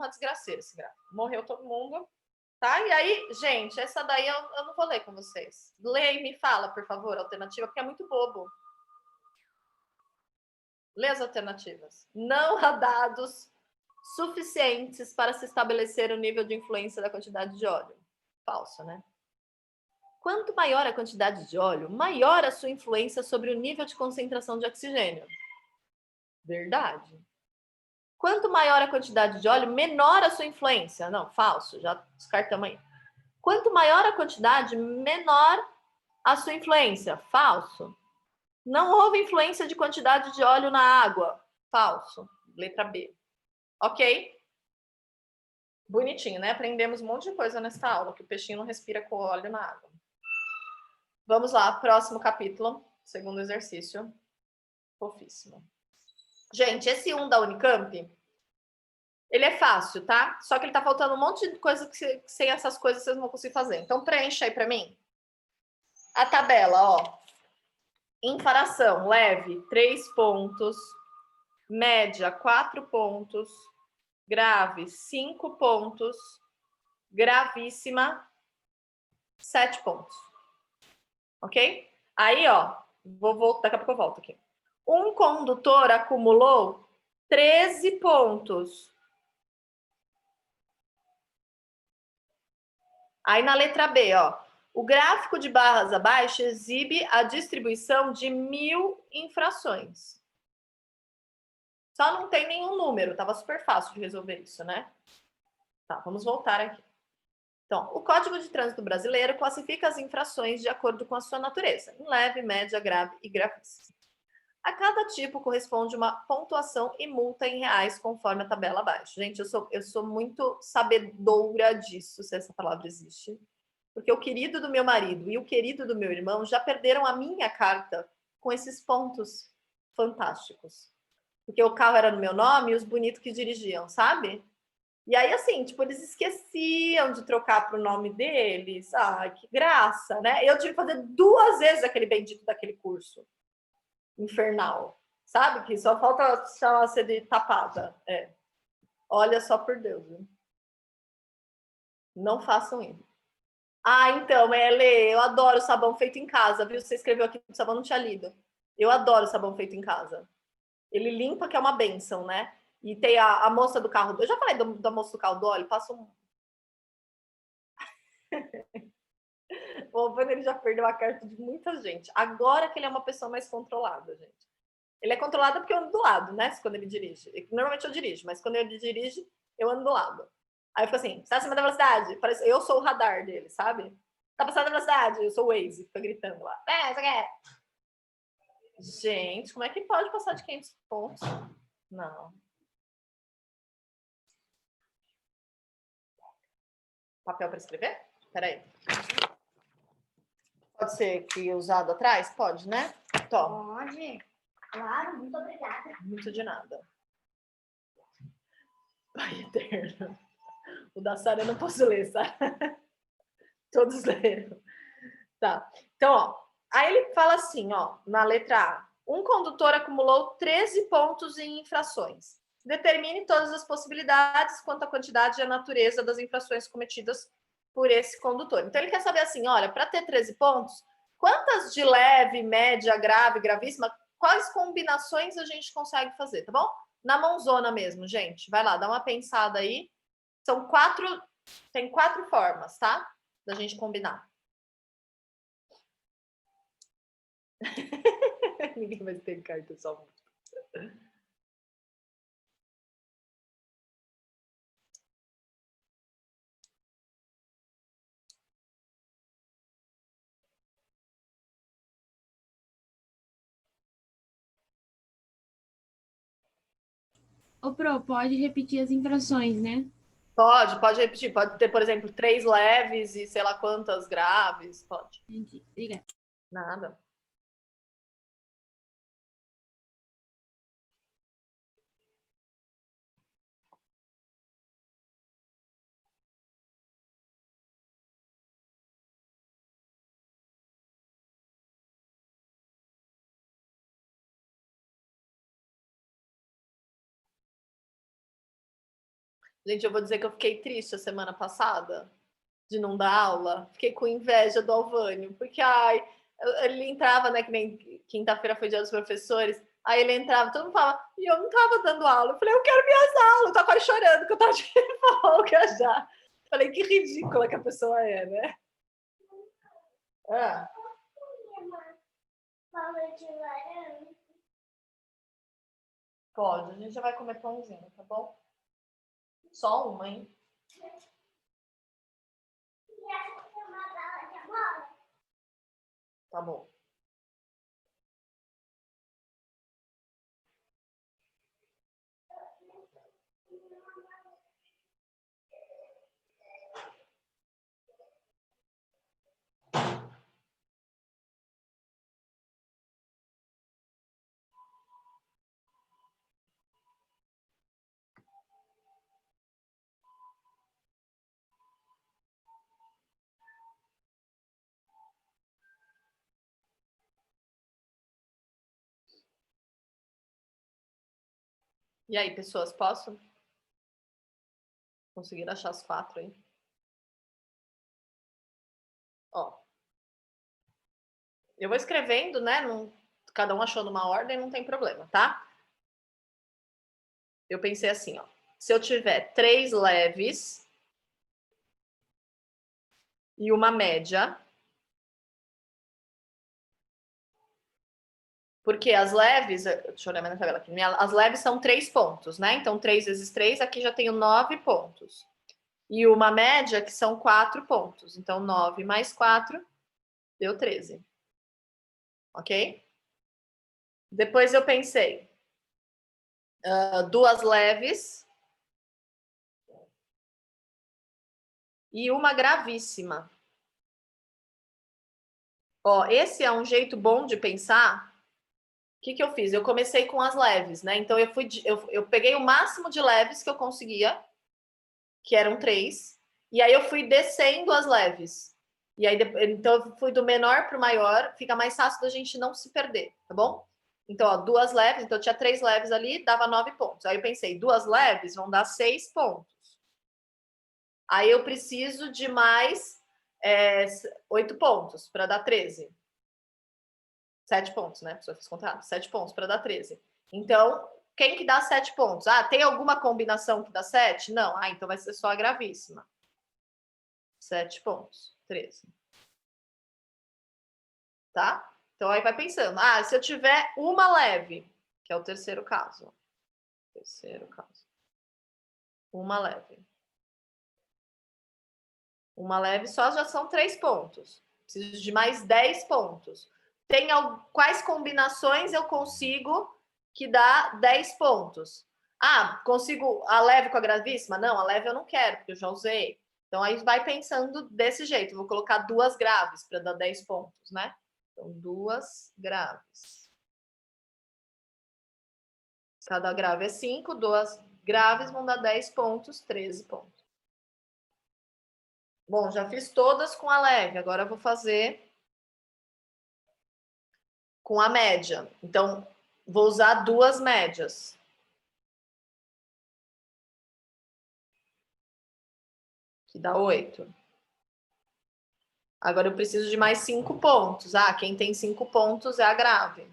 desgraceira esse gráfico. Morreu todo mundo. Tá? E aí, gente, essa daí eu não vou ler com vocês. Lê e me fala, por favor, a alternativa, porque é muito bobo. Lê as alternativas. Não há dados suficientes para se estabelecer o nível de influência da quantidade de óleo. Falso, né? Quanto maior a quantidade de óleo, maior a sua influência sobre o nível de concentração de oxigênio. Verdade. Quanto maior a quantidade de óleo, menor a sua influência. Não, falso, já descartamos aí. Quanto maior a quantidade, menor a sua influência. Falso. Não houve influência de quantidade de óleo na água. Falso. Letra B. Ok? Bonitinho, né? Aprendemos um monte de coisa nessa aula, que o peixinho não respira com óleo na água. Vamos lá, próximo capítulo, segundo exercício. Fofíssimo. Gente, esse 1 da Unicamp, ele é fácil, tá? Só que ele tá faltando um monte de coisa que sem essas coisas vocês não vão conseguir fazer. Então, preencha aí pra mim. A tabela, ó. Infração, leve, 3 pontos. Média, 4 pontos. Grave, 5 pontos. Gravíssima, 7 pontos. Ok? Aí, ó, vou voltar, daqui a pouco eu volto aqui. Um condutor acumulou 13 pontos. Aí na letra B, ó, o gráfico de barras abaixo exibe a distribuição de 1000 infrações. Só não tem nenhum número, tava super fácil de resolver isso, né? Tá, vamos voltar aqui. Então, o Código de Trânsito Brasileiro classifica as infrações de acordo com a sua natureza, em leve, média, grave e gravíssima. A cada tipo corresponde uma pontuação e multa em reais, conforme a tabela abaixo. Gente, eu sou muito sabedora disso, se essa palavra existe. Porque o querido do meu marido e o querido do meu irmão já perderam a minha carta com esses pontos fantásticos. Porque o carro era no meu nome e os bonitos que dirigiam, sabe? E aí, assim, tipo, eles esqueciam de trocar para o nome deles. Ai, que graça, né? Eu tive que fazer 2 vezes aquele bendito daquele curso infernal, sabe? Que só falta chamar-se de tapada. É. Olha só por Deus. Viu? Não façam isso. Ah, então, Ele, eu adoro sabão feito em casa, viu? Você escreveu aqui que o sabão não tinha lido. Eu adoro sabão feito em casa. Ele limpa, que é uma benção, né? E tem a moça do carro. Eu já falei da moça do carro do óleo, passa um. O Vânia, ele já perdeu a carta de muita gente. Agora que ele é uma pessoa mais controlada, gente. Ele é controlado porque eu ando do lado, né? Quando ele dirige. Normalmente eu dirijo, mas quando ele dirige, eu ando do lado. Aí eu fico assim, está acima da velocidade? Parece, eu sou o radar dele, sabe? Tá passando da velocidade? Eu sou o Waze, fica gritando lá. Isso aqui é. Gente, como é que pode passar de 500 pontos? Não. Papel para escrever? Peraí. Pode ser que usado atrás? Pode, né? Toma. Pode. Claro, muito obrigada. Muito de nada. Pai eterno. O da Sara eu não posso ler, Sara. Todos leram. Tá. Então, ó. Aí ele fala assim, ó, na letra A. Um condutor acumulou 13 pontos em infrações. Determine todas as possibilidades quanto à quantidade e à natureza das infrações cometidas por esse condutor. Então, ele quer saber assim, olha, para ter 13 pontos, quantas de leve, média, grave, gravíssima, quais combinações a gente consegue fazer, tá bom? Na mãozona mesmo, gente. Vai lá, dá uma pensada aí. São 4, tem 4 formas, tá? Da gente combinar. Ninguém vai ter carta só. Ô, Pro, pode repetir as infrações, né? Pode repetir. Pode ter, por exemplo, 3 leves e sei lá quantas graves. Pode. Entendi. Obrigada. Nada. Gente, eu vou dizer que eu fiquei triste a semana passada de não dar aula. Fiquei com inveja do Alvânio, porque ai, ele entrava, né? Que nem quinta-feira foi dia dos professores. Aí ele entrava, todo mundo falava, e eu não tava dando aula. Eu falei, eu quero minhas aulas. Eu tava quase chorando, que eu tava de folga já. Falei, que ridícula que a pessoa é, né? Ah, Fala de laranja. pode, a gente já vai comer pãozinho, tá bom? Só uma, hein? E essa é uma bala de amor. Tá bom. E aí, pessoas, posso? Conseguir achar as 4 aí? Ó. Eu vou escrevendo, né? Cada um achou numa ordem, não tem problema, tá? Eu pensei assim, ó. Se eu tiver 3 leves e uma média, porque as leves, deixa eu olhar minha tabela aqui, as leves são 3 pontos, né? Então, 3 vezes 3, aqui já tenho 9 pontos. E uma média, que são 4 pontos. Então, 9 mais 4 deu 13. Ok? Depois eu pensei, 2 leves e uma gravíssima. Ó, esse é um jeito bom de pensar. O que eu fiz? Eu comecei com as leves, né? Então eu peguei o máximo de leves que eu conseguia, que eram 3, e aí eu fui descendo as leves. E aí então eu fui do menor para o maior, fica mais fácil da gente não se perder, tá bom? Então, ó, 2 leves, então eu tinha 3 leves ali, dava 9 pontos. Aí eu pensei, 2 leves vão dar 6 pontos. Aí eu preciso de mais 8 pontos para dar 13. 7 pontos, né? Só fiz contar. 7 pontos para dar 13. Então, quem que dá 7 pontos? Ah, tem alguma combinação que dá 7? Não. Ah, então vai ser só a gravíssima. 7 pontos. 13. Tá? Então, aí vai pensando. Ah, se eu tiver uma leve, que é o terceiro caso. Terceiro caso. Uma leve. Uma leve só já são 3 pontos. Preciso de mais 10 pontos. Quais combinações eu consigo que dá 10 pontos? Ah, consigo a leve com a gravíssima? Não, a leve eu não quero, porque eu já usei. Então, aí vai pensando desse jeito. Vou colocar 2 graves para dar 10 pontos, né? Então, 2 graves. Cada grave é 5, 2 graves vão dar 10 pontos, 13 pontos. Bom, já fiz todas com a leve, agora eu vou fazer com a média. Então, vou usar 2 médias. Que dá 8. Agora eu preciso de mais 5 pontos. Ah, quem tem 5 pontos é a grave.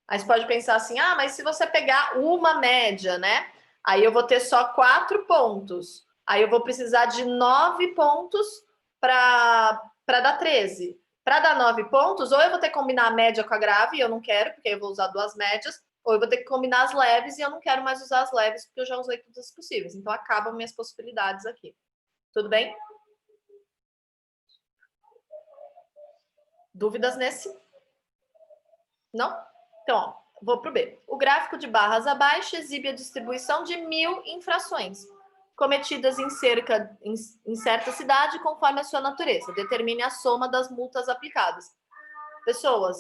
Aí você pode pensar assim, ah, mas se você pegar uma média, né? Aí eu vou ter só 4 pontos. Aí eu vou precisar de 9 pontos para dar 13. Para dar 9 pontos, ou eu vou ter que combinar a média com a grave, e eu não quero, porque eu vou usar 2 médias, ou eu vou ter que combinar as leves, e eu não quero mais usar as leves, porque eu já usei todas as possíveis. Então, acabam minhas possibilidades aqui. Tudo bem? Dúvidas nesse? Não? Então, ó, vou para o B. O gráfico de barras abaixo exibe a distribuição de 1000 infrações cometidas em certa cidade conforme a sua natureza. Determine a soma das multas aplicadas. Pessoas,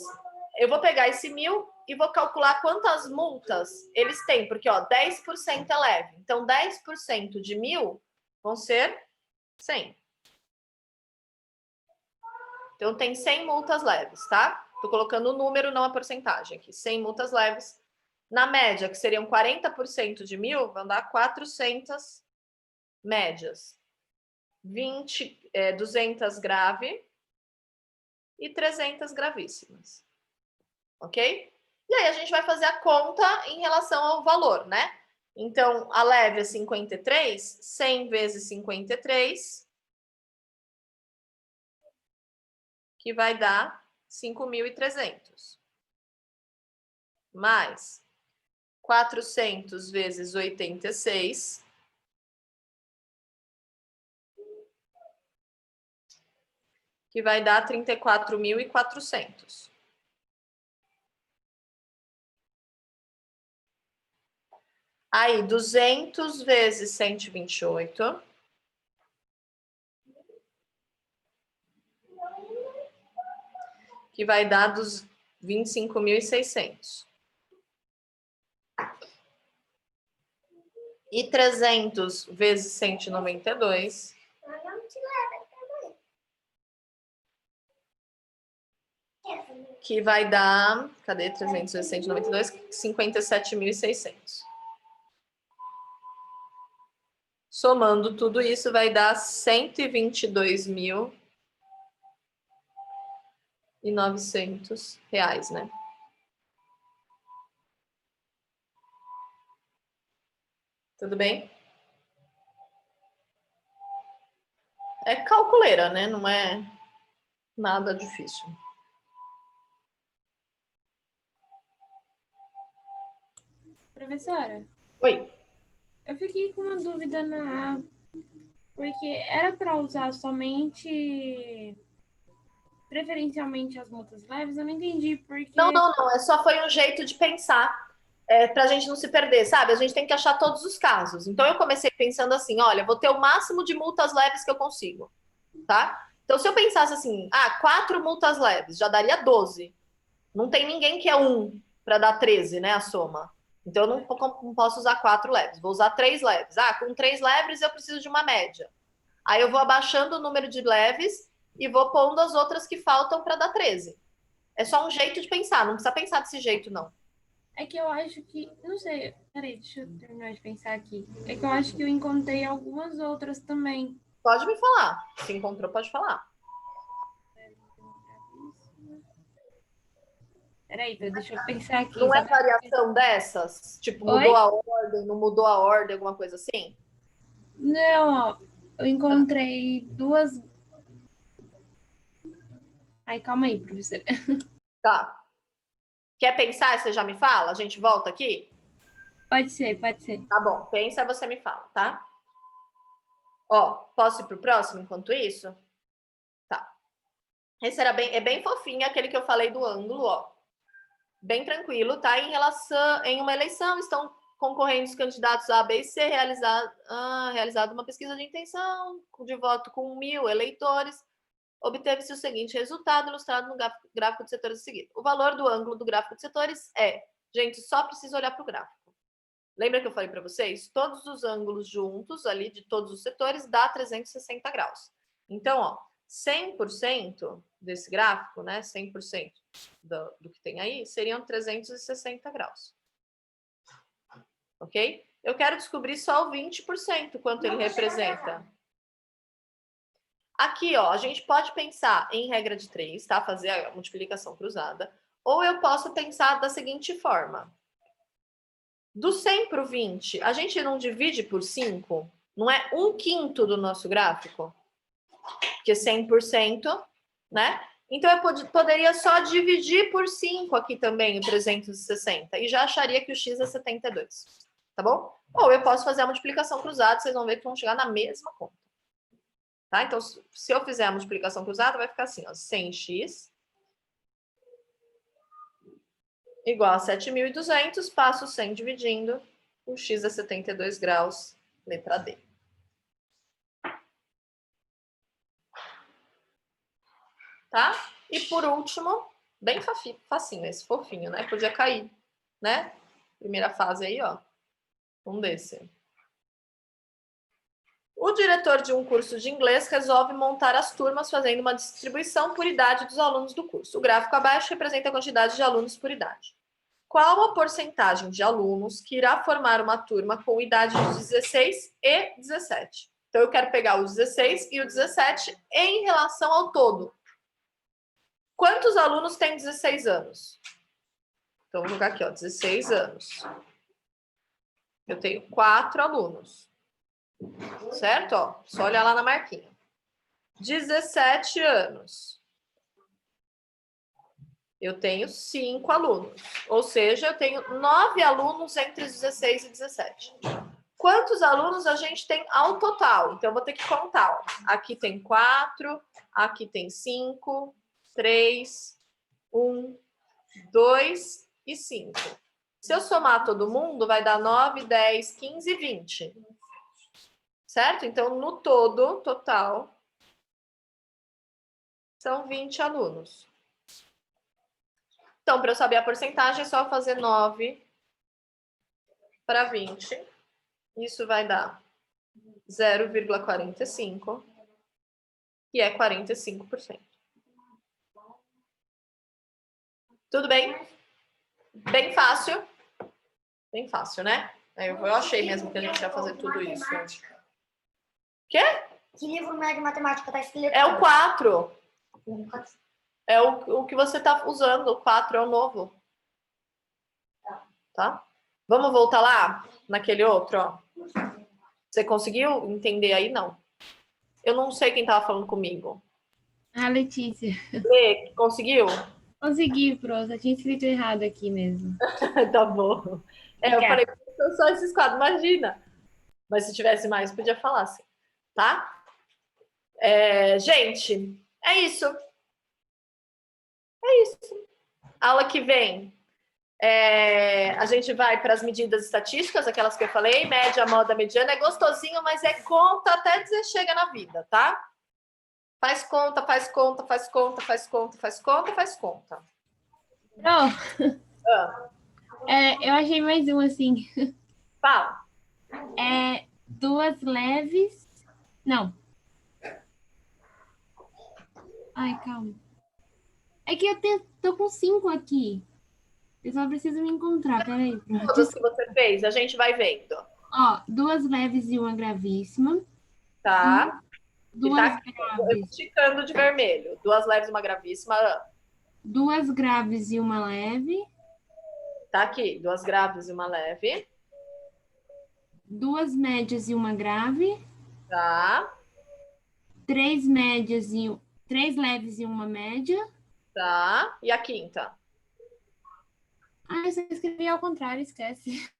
eu vou pegar esse 1000 e vou calcular quantas multas eles têm, porque ó, 10% é leve. Então, 10% de 1000 vão ser 100. Então, tem 100 multas leves, tá? Estou colocando o número, não a porcentagem aqui. 100 multas leves. Na média, que seriam 40% de 1000, vão dar 400 médias. 200 grave e 300 gravíssimas. Ok? E aí, a gente vai fazer a conta em relação ao valor, né? Então, a leve é 53, 100 vezes 53, que vai dar 5.300. Mais 400 vezes 86, que vai dar 34.400. Aí, 200 vezes 128, que vai dar dos 25.600. E 300 vezes 192, que vai dar, cadê 300 vezes 192? 57.600. Somando tudo isso, vai dar 122.900 reais, né? Tudo bem? É calculeira, né? Não é nada difícil. Professora, Oi. eu fiquei com uma dúvida porque era para usar somente preferencialmente as multas leves, eu não entendi porque. Não. É só foi um jeito de pensar para a gente não se perder, sabe? A gente tem que achar todos os casos. Então, eu comecei pensando assim: olha, vou ter o máximo de multas leves que eu consigo, tá? Então, se eu pensasse assim, 4 multas leves, já daria 12. Não tem ninguém que é 1 para dar 13, né? A soma. Então, eu não posso usar 4 leves, vou usar 3 leves. Com 3 leves, eu preciso de uma média. Aí, eu vou abaixando o número de leves e vou pondo as outras que faltam para dar 13. É só um jeito de pensar, não precisa pensar desse jeito, não. É que eu acho que. Não sei, peraí, deixa eu terminar de pensar aqui. É que eu acho que eu encontrei algumas outras também. Pode me falar. Se encontrou, pode falar. Peraí, deixa eu pensar aqui. Não é Sabe? variação dessas? Tipo, Oi? mudou a ordem, não mudou a ordem, alguma coisa assim? Não, ó, eu encontrei duas. Ai, calma aí, professora. Tá. Quer pensar? Você já me fala? A gente volta aqui? Pode ser, pode ser. Tá bom. Pensa, você me fala, tá? Ó, posso ir pro próximo enquanto isso? Tá. Esse é bem fofinho, aquele que eu falei do ângulo, ó. bem tranquilo, tá? Em uma eleição, estão concorrendo os candidatos A, B e C, realizado uma pesquisa de intenção de voto com 1.000 eleitores, obteve-se o seguinte resultado, ilustrado no gráfico de setores a seguir. O valor do ângulo do gráfico de setores é... Gente, só precisa olhar para o gráfico. Lembra que eu falei para vocês? Todos os ângulos juntos, ali, de todos os setores, dá 360 graus. Então, ó, 100% desse gráfico, né, 100% do que tem aí, seriam 360 graus. Ok? Eu quero descobrir só o 20%, quanto ele representa. Aqui, ó, a gente pode pensar em regra de 3, tá? Fazer a multiplicação cruzada. Ou eu posso pensar da seguinte forma. Do 100 para o 20, a gente não divide por 5? Não é 1/5 do nosso gráfico? Porque 100%, né? Então, eu poderia só dividir por 5 aqui também, o 360, e já acharia que o x é 72, tá bom? Ou eu posso fazer a multiplicação cruzada, vocês vão ver que vão chegar na mesma conta. Tá? Então, se eu fizer a multiplicação cruzada, vai ficar assim, ó, 100x igual a 7.200, passo 100 dividindo, o x é 72 graus, letra D. Tá? E por último, bem facinho esse, fofinho, né? Podia cair, né? Primeira fase aí, ó. Um desse. O diretor de um curso de inglês resolve montar as turmas fazendo uma distribuição por idade dos alunos do curso. O gráfico abaixo representa a quantidade de alunos por idade. Qual a porcentagem de alunos que irá formar uma turma com idade de 16 e 17? Então, eu quero pegar o 16 e o 17 em relação ao todo. Quantos alunos têm 16 anos? Então, vou colocar aqui, ó, 16 anos. Eu tenho 4 alunos. Certo? Ó, só olhar lá na marquinha. 17 anos. Eu tenho 5 alunos. Ou seja, eu tenho 9 alunos entre 16 e 17. Quantos alunos a gente tem ao total? Então, eu vou ter que contar. Ó. Aqui tem 4, aqui tem 5, 3, 1, 2 e 5. Se eu somar todo mundo, vai dar 9, 10, 15 e 20. Certo? Então, no todo, total, são 20 alunos. Então, para eu saber a porcentagem, é só fazer 9 para 20. Isso vai dar 0,45, que é 45%. Tudo bem? Bem fácil. Bem fácil, né? Eu achei mesmo que a gente ia fazer tudo isso. Quê? Que livro de matemática tá escrito? É o 4. É o que você está usando. O 4 é o novo. Tá? Vamos voltar lá? Naquele outro, ó. Você conseguiu entender aí? Não. Eu não sei quem estava falando comigo. Ah, Letícia. Lê, conseguiu? Consegui, Prosa. Tinha escrito errado aqui mesmo. Tá bom. Eu falei, são só esses 4, imagina. Mas se tivesse mais, podia falar assim. Tá? Gente, é isso. É isso. Aula que vem, a gente vai para as medidas estatísticas, aquelas que eu falei, média, moda, mediana. É gostosinho, mas é conta até dizer chega na vida, tá? Faz conta, faz conta, faz conta, faz conta, faz conta, faz conta. Não. Ah, Eu achei mais um assim. fala. 2 leves. Não. Ai, calma. É que eu tô com 5 aqui. Eu só preciso me encontrar. Peraí. Todos que você fez, a gente vai vendo. Ó, 2 leves e uma gravíssima. Tá? E 2 tá graves. esticando de vermelho. 2 leves e uma gravíssima. 2 graves e uma leve. Tá aqui, 2 graves e uma leve. 2 médias e uma grave. Tá? 3 médias e 3 leves e uma média. Tá? E a quinta? Ah, eu só escrevi ao contrário, esquece.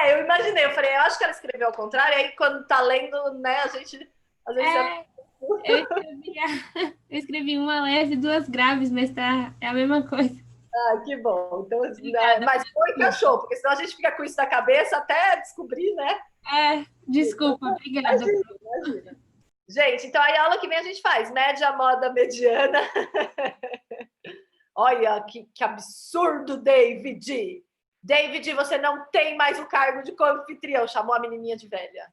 Eu imaginei, eu falei, eu acho que ela escreveu ao contrário, aí quando tá lendo, né, a gente às vezes Eu escrevi uma leve e 2 graves, mas é a mesma coisa. Ah, que bom. Então, mas foi encaixou, porque senão a gente fica com isso na cabeça até descobrir, né? Desculpa, obrigada. Imagina. Gente, então aí a aula que vem a gente faz média, moda, mediana. Olha que absurdo, David! David, você não tem mais o cargo de co-anfitrião, chamou a menininha de velha.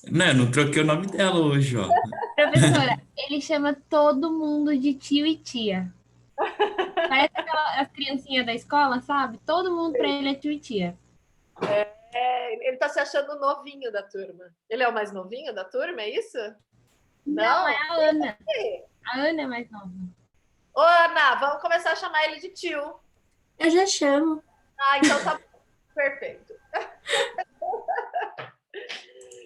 Não, eu não troquei o nome dela hoje, ó. Professora, ele chama todo mundo de tio e tia. Parece as criancinhas da escola, sabe? Todo mundo para ele é tio e tia. Ele tá se achando novinho da turma. Ele é o mais novinho da turma, é isso? Não, é a Ana. A Ana é mais nova. Ô, Ana, vamos começar a chamar ele de tio. Eu já chamo. Ah, então tá perfeito.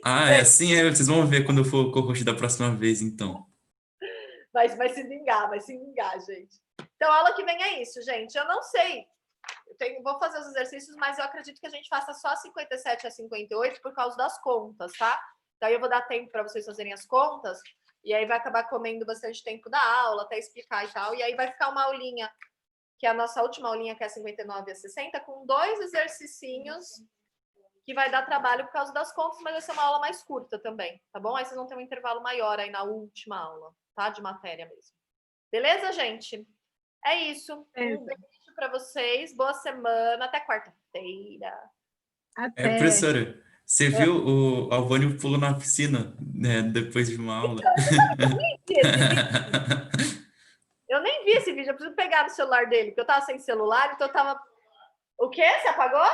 Ah, é assim, vocês vão ver quando eu for o co-host da próxima vez, então. Vai se vingar, gente. Então, a aula que vem é isso, gente. Eu não sei. Vou fazer os exercícios, mas eu acredito que a gente faça só 57 a 58 por causa das contas, tá? Daí eu vou dar tempo para vocês fazerem as contas, e aí vai acabar comendo bastante tempo da aula, até explicar e tal. E aí vai ficar uma aulinha, que é a nossa última aulinha, que é 59 a 60, com 2 exercicinhos que vai dar trabalho por causa das contas, mas vai ser uma aula mais curta também, tá bom? Aí vocês vão ter um intervalo maior aí na última aula, tá? De matéria mesmo. Beleza, gente? É isso. Um beijo para vocês. Boa semana. Até quarta-feira. Até. Professora, você viu o Alvânio pulou na piscina, né, depois de uma aula? Eu nem vi esse vídeo. Eu preciso pegar no celular dele, porque eu tava sem celular, então eu tava... O quê? Você apagou?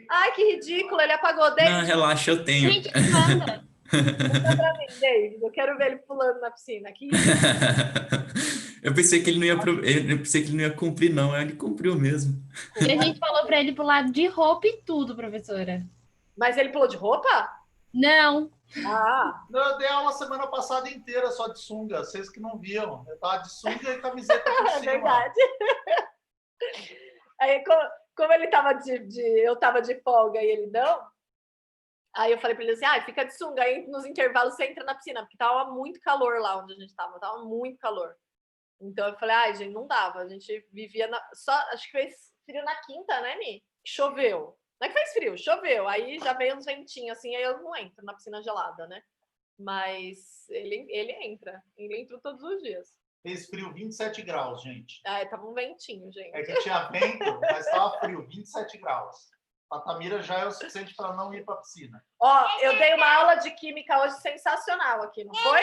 Ai, que ridículo. Ele apagou. David, Não, relaxa, eu tenho. Gente, manda. manda pra mim, David. Eu quero ver ele pulando na piscina. Que ridículo. Eu pensei que ele não ia, eu pensei que ele não ia cumprir, não. Aí ele cumpriu mesmo. E a gente falou para ele pular de roupa e tudo, professora. Mas ele pulou de roupa? Não. Ah, Não, eu dei aula semana passada inteira só de sunga, vocês que não viam. Eu tava de sunga e camiseta por é cima. verdade. Aí, como ele tava eu tava de folga e ele não, aí eu falei pra ele assim, fica de sunga, aí nos intervalos você entra na piscina, porque tava muito calor lá onde a gente tava muito calor. Então eu falei, gente, não dava, a gente vivia só, acho que fez frio na quinta, né, Mi? Choveu. Não é que fez frio, choveu, aí já veio uns ventinhos assim, aí eu não entro na piscina gelada, né? Mas ele entra todos os dias. Fez frio 27 graus, gente. Tava um ventinho, gente. É que tinha vento, mas estava frio, 27 graus. A Tamira já é o suficiente para não ir para a piscina. Ó, eu dei uma aula de química hoje sensacional aqui, não foi?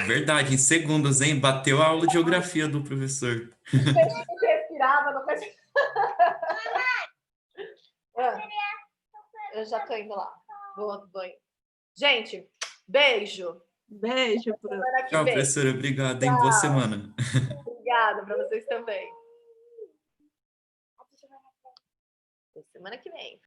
Verdade, em segundos, hein? Bateu a aula de geografia do professor. Não respirava, não fez... Eu já tô indo lá. Vou banho. Gente, beijo. Beijo, Pro. Semana que Tchau, vem. professora. Obrigado, hein? Boa semana. Obrigada para vocês também. Semana que vem.